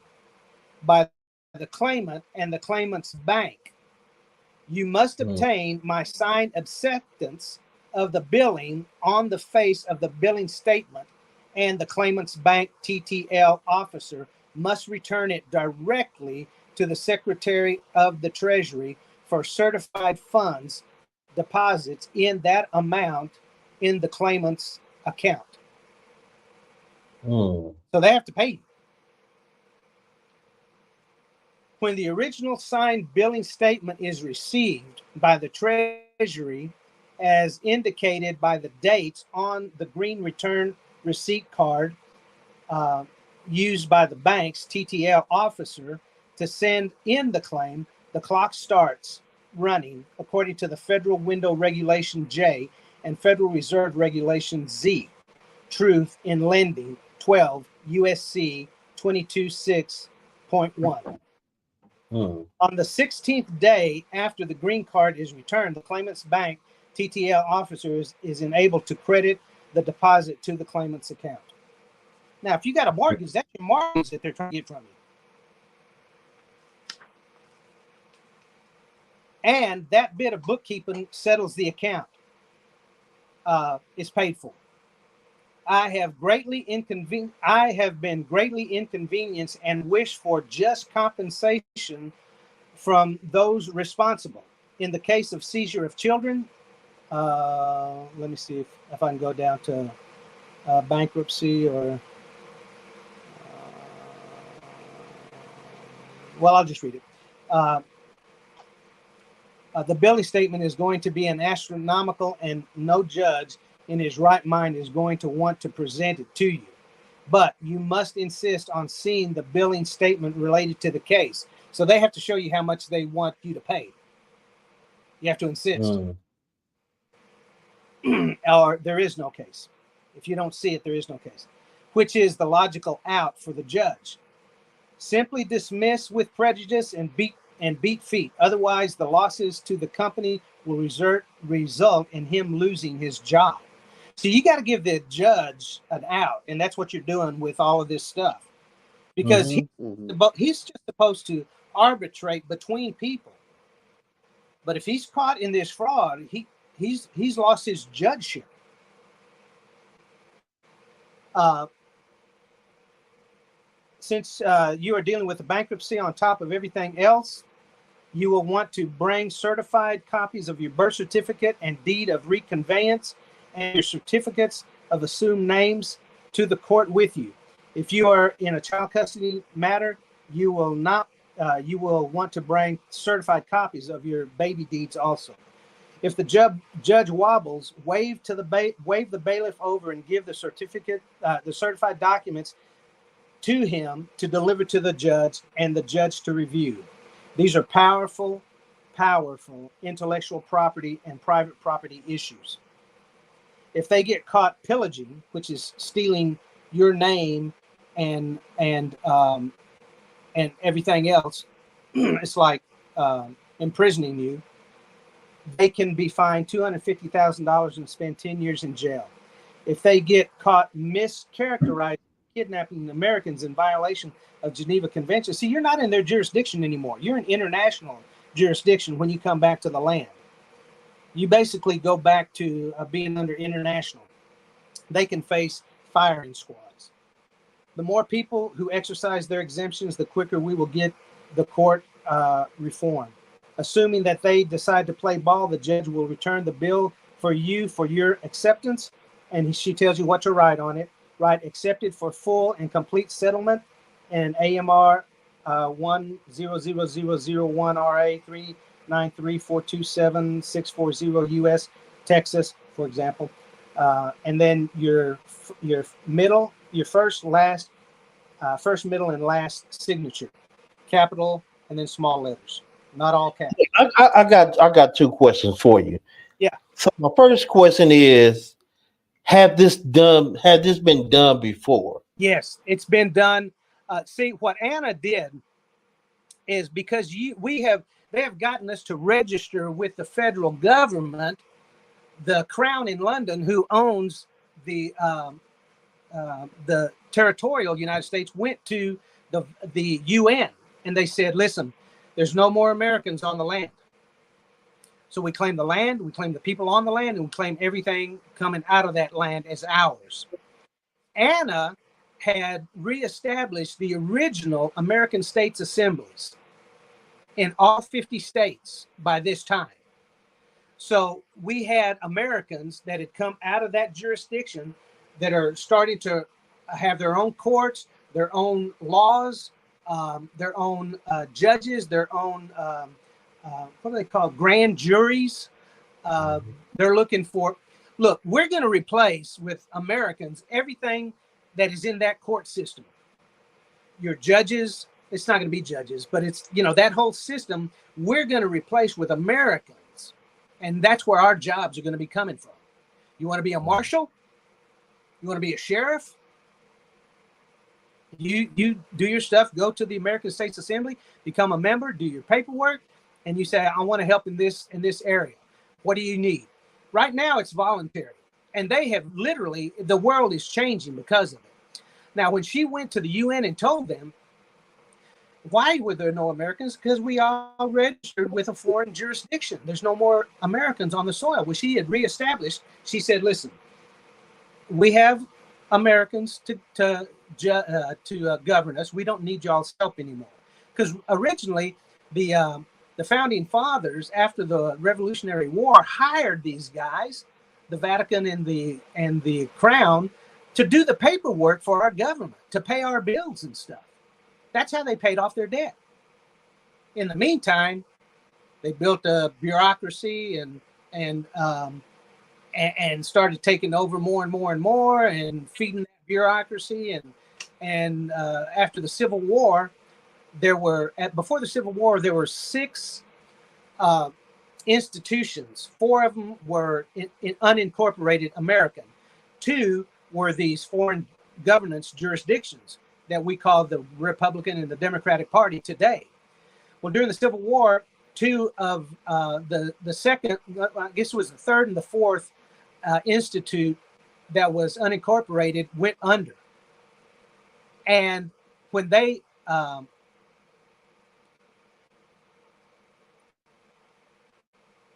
by the claimant and the claimant's bank. You must obtain my signed acceptance of the billing on the face of the billing statement, and the claimant's bank TTL officer must return it directly to the Secretary of the Treasury for certified funds deposits in that amount in the claimant's account. So they have to pay you. When the original signed billing statement is received by the Treasury, as indicated by the dates on the green return receipt card used by the bank's TTL officer to send in the claim, the clock starts running according to the Federal Window Regulation J and Federal Reserve Regulation Z. Truth in Lending 12 USC 226.1. On the 16th day after the green card is returned, the claimant's bank TTL officer is enabled to credit the deposit to the claimant's account. Now, if you got a mortgage, that's your mortgage that they're trying to get from you. And that bit of bookkeeping settles the account. It's paid for. I have been greatly inconvenienced and wish for just compensation from those responsible. In the case of seizure of children, let me see if I can go down to bankruptcy or, well, I'll just read it. The billing statement is going to be an astronomical, and no judge in his right mind is going to want to present it to you. But you must insist on seeing the billing statement related to the case. So they have to show you how much they want you to pay. You have to insist. Or there is no case. If you don't see it, there is no case, which is the logical out for the judge. Simply dismiss with prejudice and beat feet. Otherwise, the losses to the company will result in him losing his job. So you got to give the judge an out, and that's what you're doing with all of this stuff, because he's just supposed to arbitrate between people. But if he's caught in this fraud, he's lost his judgeship. Since you are dealing with a bankruptcy on top of everything else, you will want to bring certified copies of your birth certificate and deed of reconveyance and your certificates of assumed names to the court with you. If you are in a child custody matter, you will want to bring certified copies of your baby deeds also. If the judge wobbles, wave the bailiff over and give the certified documents to him to deliver to the judge and the judge to review. These are powerful intellectual property and private property issues. If they get caught pillaging, which is stealing your name and everything else, it's like imprisoning you. They can be fined $250,000 and spend 10 years in jail. If they get caught mischaracterizing, kidnapping Americans in violation of Geneva Convention, see, you're not in their jurisdiction anymore. You're in international jurisdiction when you come back to the land. You basically go back to being under international. They can face firing squads. The more people who exercise their exemptions, the quicker we will get the court reform. Assuming that they decide to play ball, the judge will return the bill for your acceptance, and she tells you what to write on it. Write accepted for full and complete settlement, and AMR 10001RA 393427640 US, Texas, for example. And then your first, middle, and last signature, capital and then small letters, not all caps.
I got two questions for you.
Yeah.
So my first question is, have this been done before?
Yes, it's been done. See, what Anna did is because they have gotten us to register with the federal government, the Crown in London, who owns the the territorial United States went to the UN, and they said, listen, there's no more Americans on the land. So we claim the land, we claim the people on the land, and we claim everything coming out of that land as ours. Anna had reestablished the original American states assemblies in all 50 states by this time. So we had Americans that had come out of that jurisdiction that are starting to have their own courts, their own laws, their own judges, their own, what do they call, grand juries. They're looking for, look, we're going to replace with Americans everything that is in that court system. Your judges, it's not going to be judges, but it's, you know, that whole system we're going to replace with Americans. And that's where our jobs are going to be coming from. You want to be a marshal? You want to be a sheriff? You do your stuff, go to the American States Assembly, become a member, do your paperwork, and you say, I want to help in this area. What do you need? Right now, it's voluntary. And they have literally, the world is changing because of it. Now, when she went to the UN and told them, why were there no Americans? Because we all registered with a foreign jurisdiction. There's no more Americans on the soil. Well, she had reestablished. She said, listen, we have Americans to govern us. We don't need y'all's help anymore. Because originally, the founding fathers, after the Revolutionary War, hired these guys, the Vatican and the Crown, to do the paperwork for our government, to pay our bills and stuff. That's how they paid off their debt. In the meantime, they built a bureaucracy and started taking over more and more and more and feeding that bureaucracy. And after the Civil War, before the Civil War, there were 6 institutions. 4 of them were in unincorporated American. 2 were these foreign governance jurisdictions that we call the Republican and the Democratic Party today. Well, during the Civil War, 2 of the second, I guess it was the 3rd and the 4th institute that was unincorporated went under. And when they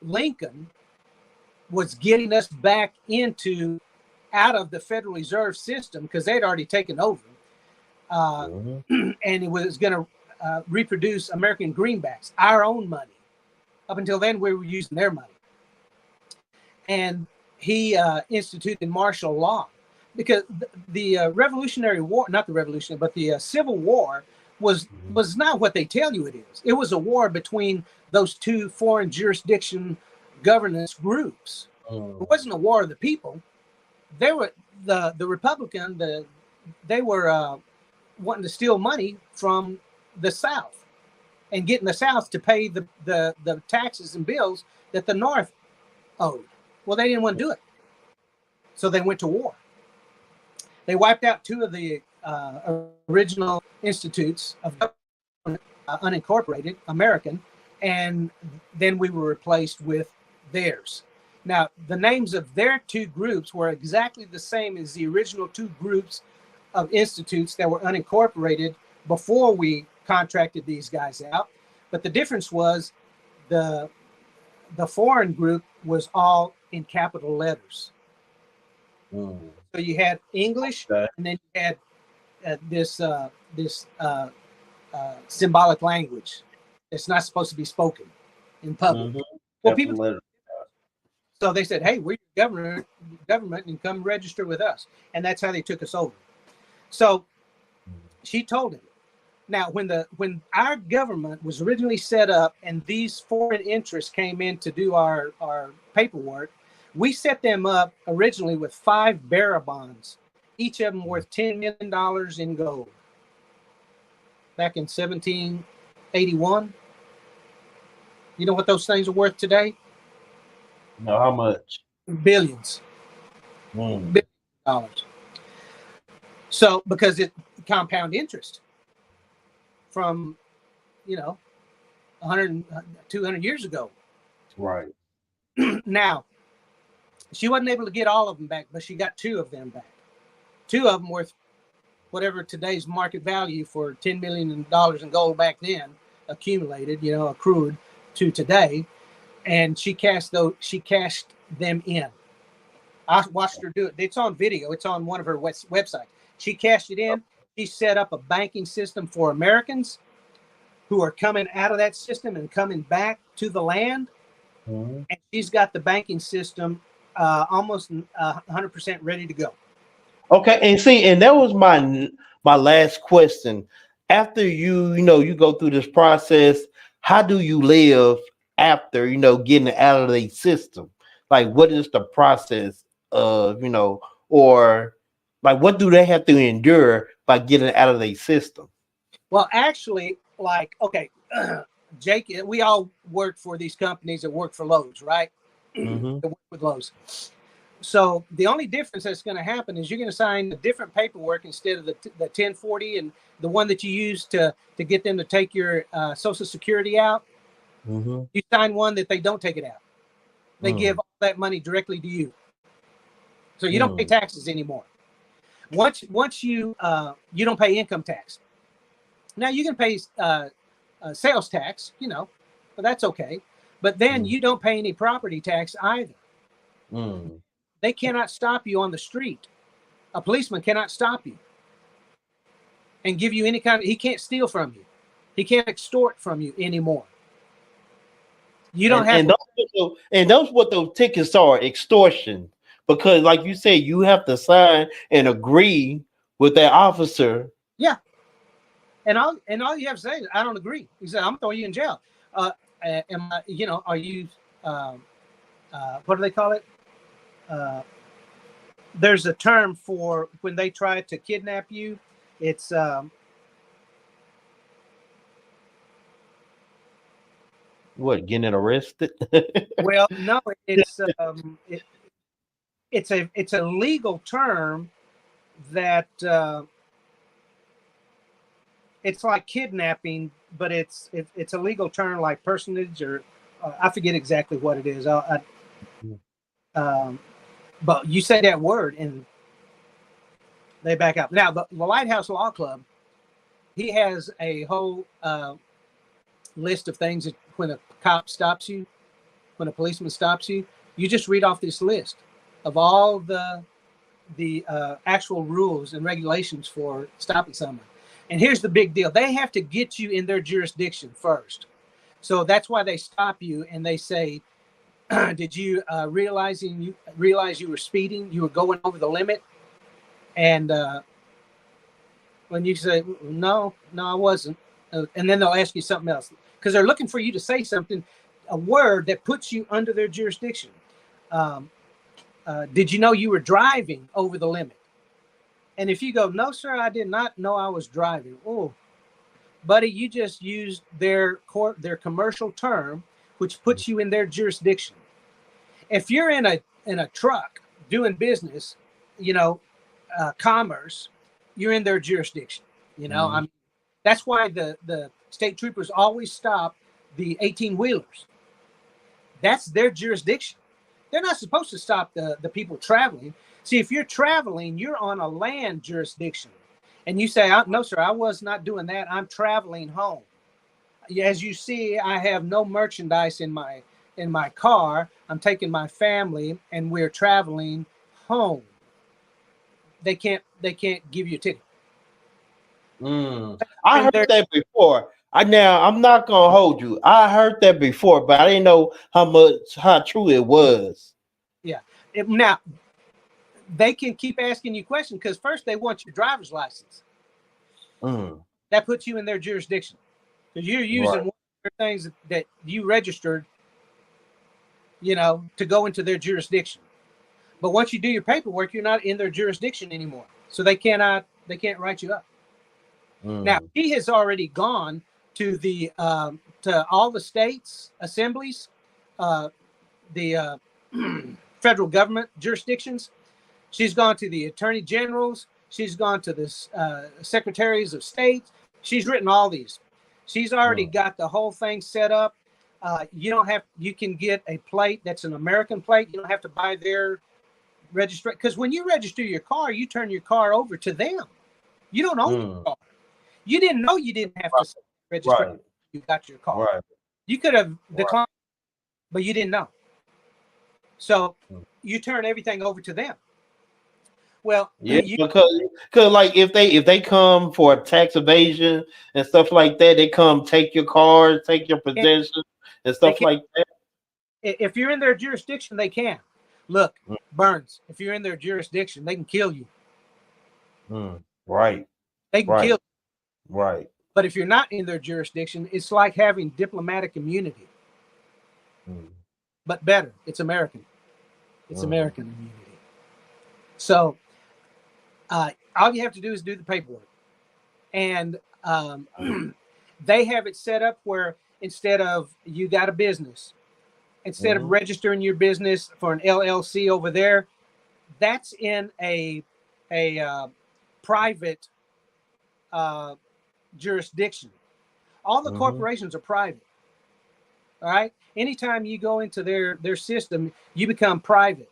Lincoln was getting us back out of the Federal Reserve System because they'd already taken over. And it was going to reproduce American greenbacks, our own money. Up until then, we were using their money. And he instituted martial law because the Revolutionary War, not the Revolutionary, but the Civil War was not what they tell you it is. It was a war between those 2 foreign jurisdiction governance groups. It wasn't a war of the people. They were the Republican, they were wanting to steal money from the South and getting the South to pay the taxes and bills that the North owed. Well, they didn't want to do it. So they went to war. They wiped out 2 of the original institutes of government, unincorporated American, and then we were replaced with theirs. Now, the names of their 2 groups were exactly the same as the original 2 groups of institutes that were unincorporated before we contracted these guys out. But the difference was the foreign group was all in capital letters. So you had English, and then you had this symbolic language that's not supposed to be spoken in public. Well, so they said, hey, we're your government and come register with us. And that's how they took us over. So she told him. Now, when our government was originally set up and these foreign interests came in to do our paperwork, we set them up originally with 5 bearer bonds, each of them worth $10 million in gold. Back in 1781. You know what those things are worth today?
No, how much?
Billions. Billions of dollars. So, because it compound interest from, 100, 200 years ago.
Right.
Now, she wasn't able to get all of them back, but she got 2 of them back. 2 of them worth whatever today's market value for $10 million in gold back then, accumulated, accrued to today. And she cashed them in. I watched her do it. It's on video. It's on one of her websites. She cashed it in. She set up a banking system for Americans who are coming out of that system and coming back to the land.
Mm-hmm.
And she's got the banking system almost 100% ready to go.
Okay, and see, and that was my last question. After you go through this process, how do you live after getting out of the system? Like, what is the process of or like what do they have to endure by getting out of the system?
Well, actually, okay, Jake, we all work for these companies that work for Lowe's, right?
Mm-hmm.
That work with Lowe's. So the only difference that's going to happen is you're going to sign a different paperwork instead of the 1040 and the one that you use to get them to take your Social Security out.
Mm-hmm.
You sign one that they don't take it out. They give all that money directly to you. So you don't pay taxes anymore. Once you don't pay income tax. Now you can pay sales tax, but that's okay. But then you don't pay any property tax either. They cannot stop you on the street. A policeman cannot stop you and give you any he can't steal from you. He can't extort from you anymore. You don't have
and those what those tickets are, extortion. Because like you said, you have to sign and agree with that officer.
Yeah. And all you have to say is, I don't agree. He said, I'm throwing you in jail. Are you what do they call it? There's a term for when they try to kidnap you. It's
what, getting arrested?
well, no, it's it's a legal term that it's like kidnapping, but it's a legal term like personage or I forget exactly what it is. But you say that word and they back up. Now, the Lighthouse Law Club, he has a whole list of things that when a cop stops you, when a policeman stops you, you just read off this list of all the actual rules and regulations for stopping someone. And here's the big deal. They have to get you in their jurisdiction first. So that's why they stop you and they say, did you realize you were speeding? You were going over the limit? And when you say, no, I wasn't. And then they'll ask you something else because they're looking for you to say something, a word that puts you under their jurisdiction. Did you know you were driving over the limit? And if you go, no, sir, I did not know I was driving. Oh, buddy, you just used their commercial term, which puts you in their jurisdiction. If you're in a truck doing business, commerce, you're in their jurisdiction. That's why the state troopers always stop the 18-wheelers. That's their jurisdiction. They're not supposed to stop the people traveling. See, if you're traveling, you're on a land jurisdiction. And you say, no, sir, I was not doing that. I'm traveling home. As you see, I have no merchandise in my car. I'm taking my family and we're traveling home. They can't give you a ticket.
I heard that before. I'm not gonna hold you. I heard that before, but I didn't know how true it was.
Yeah. Now they can keep asking you questions because first they want your driver's license. That puts you in their jurisdiction because you're using one of the things that you registered, to go into their jurisdiction. But once you do your paperwork, you're not in their jurisdiction anymore, so they can't write you up. Now he has already gone to the to all the states assemblies, the federal government jurisdictions. She's gone to the attorney generals. She's gone to the secretaries of state. She's written all these. She's already got the whole thing set up. You can get a plate that's an American plate. You don't have to buy their register, because when you register your car, you turn your car over to them. You don't own your car. You didn't know you didn't have to register.
Right.
You got your car.
Right.
You could have declined, but you didn't know. So
Mm.
you turn everything over to them. Well,
Yeah, because like if they come for tax evasion and stuff like that, they come take your cars, take your possessions and stuff like that.
If you're in their jurisdiction, they can. Look, Burns, if you're in their jurisdiction, they can kill you.
Right.
They can kill you.
Right.
But if you're not in their jurisdiction, it's like having diplomatic immunity. But better. It's American. It's American immunity. So all you have to do is do the paperwork. And they have it set up where instead of you got a business, instead of registering your business for an LLC over there, that's in a private jurisdiction. All the corporations are private. All right. Anytime you go into their system, you become private.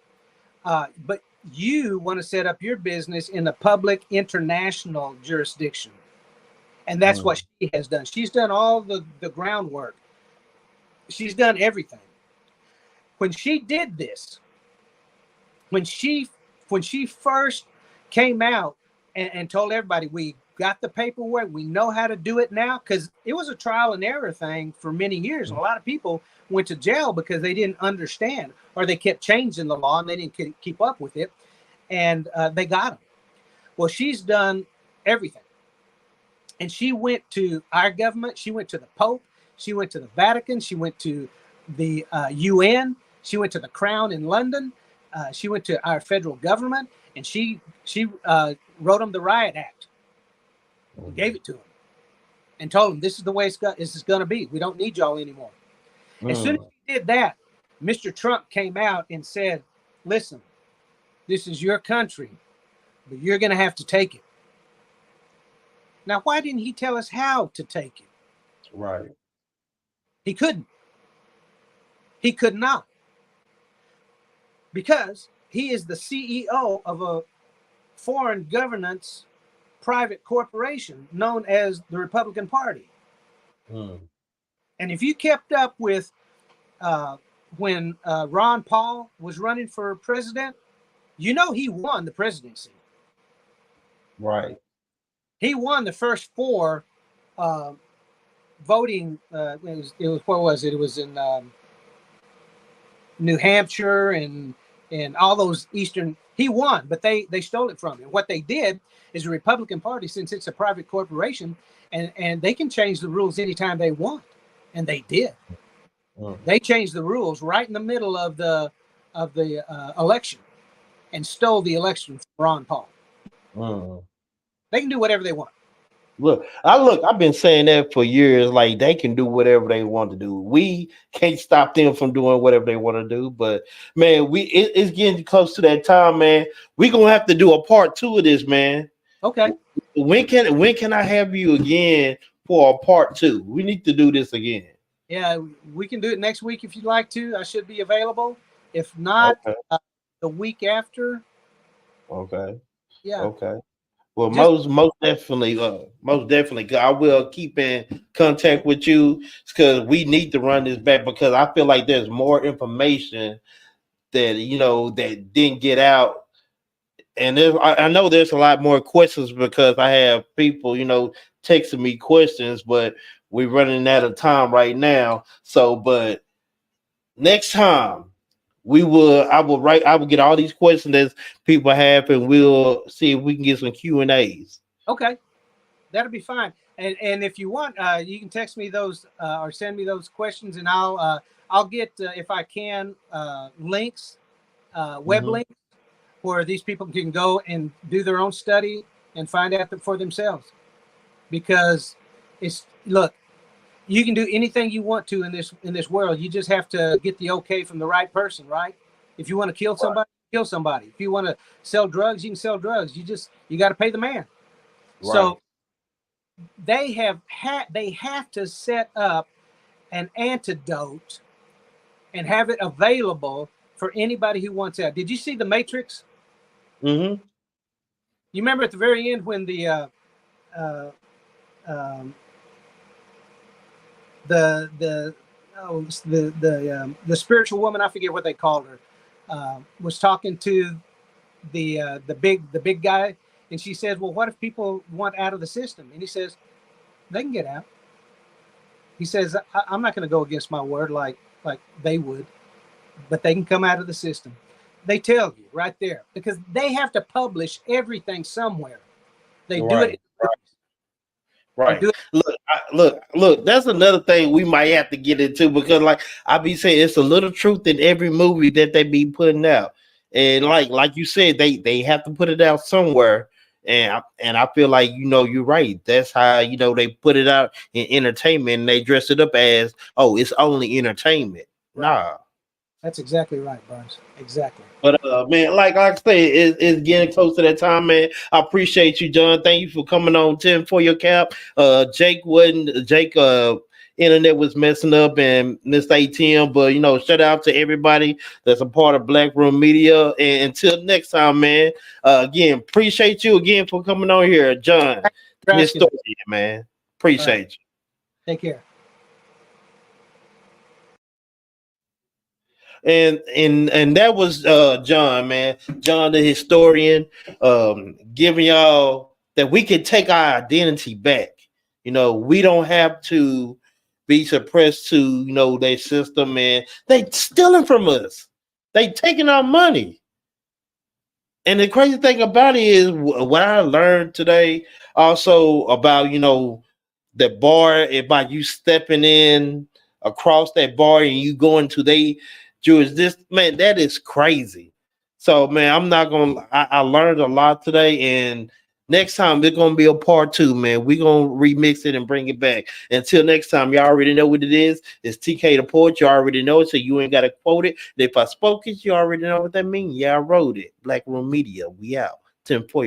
But you want to set up your business in a public international jurisdiction. And that's what she has done. She's done all the groundwork. She's done everything. When she did this, when she first came out and told everybody, we got the paperwork, we know how to do it now, because it was a trial and error thing for many years. And a lot of people went to jail because they didn't understand, or they kept changing the law and they didn't keep up with it, and they got them. Well, she's done everything. And she went to our government, she went to the Pope, she went to the Vatican, she went to the UN, she went to the Crown in London, she went to our federal government, and she wrote them the Riot Act, and gave it to them, and told them this is the way this is going to be. We don't need y'all anymore. As soon as she did that, Mr. Trump came out and said, listen, this is your country, but you're going to have to take it. Now, why didn't he tell us how to take it?
Right.
He couldn't. He could not. Because he is the CEO of a foreign governance private corporation known as the Republican Party. And if you kept up with when Ron Paul was running for president, you know he won the presidency.
Right.
He won the first 4 voting. It was where was it? It was in New Hampshire and all those eastern. He won, but they stole it from him. What they did is the Republican Party, since it's a private corporation, and they can change the rules anytime they want, and they did. They changed the rules right in the middle of the election, and stole the election from Ron Paul. They can do whatever they want.
I've been saying that for years. Like, they can do whatever they want to do. We can't stop them from doing whatever they want to do. But man, it's getting close to that time, man. We're gonna have to do a part 2 of this, man.
Okay.
When can I have you again for a part 2? We need to do this again.
Yeah, we can do it next week if you'd like to. I should be available. If not, the week after.
Okay.
Yeah.
Okay. Well, most definitely, I will keep in contact with you, because we need to run this back, because I feel like there's more information that that didn't get out, and I know there's a lot more questions, because I have people texting me questions, but we're running out of time right now. So, but next time. I will get all these questions that people have, and we'll see if we can get some Q&As.
Okay, that'll be fine. And if you want, you can text me those or send me those questions, and I'll get if I can links, web links, where these people can go and do their own study and find out for themselves. Because you can do anything you want to in this world. You just have to get the okay from the right person, right? If you want to kill somebody, kill somebody. If you want to sell drugs, you can sell drugs. You got to pay the man. Right. So they have to set up an antidote and have it available for anybody who wants out. Did you see The Matrix?
Mm-hmm.
You remember at the very end when the spiritual woman, I forget what they called her, was talking to the big guy, and she says, "Well, what if people want out of the system?" And he says, "They can get out." He says, "I'm not going to go against my word like they would, but they can come out of the system." They tell you right there because they have to publish everything somewhere. They do it.
Right. Look. That's another thing we might have to get into because, like I be saying, it's a little truth in every movie that they be putting out, and like you said, they have to put it out somewhere. And I feel like you're right. That's how they put it out in entertainment, and they dress it up as it's only entertainment.
Right.
Nah.
That's exactly right, Barnes. Exactly.
But man, like I say, it's getting close to that time, man. I appreciate you, John. Thank you for coming on, Tim, for your cap. Jake, internet was messing up and missed ATM, but shout out to everybody that's a part of Black Room Media. And until next time, man. Again, appreciate you again for coming on here, John. Historian, man. Appreciate you.
Take care.
And that was John, man. John the historian, giving y'all that we can take our identity back. We don't have to be suppressed to their system, and they stealing from us. They taking our money. And the crazy thing about it is what I learned today also about the bar, about you stepping in across that bar and you going to this, man, that is crazy. So, man, I learned a lot today, and next time there's gonna be a part 2, man. We're gonna remix it and bring it back. Until next time, y'all already know what it is. It's TK the Poet. You already know it, so you ain't gotta quote it. And if I spoke it, you already know what that means. Yeah, I wrote it. Black Room Media. We out. 10-4.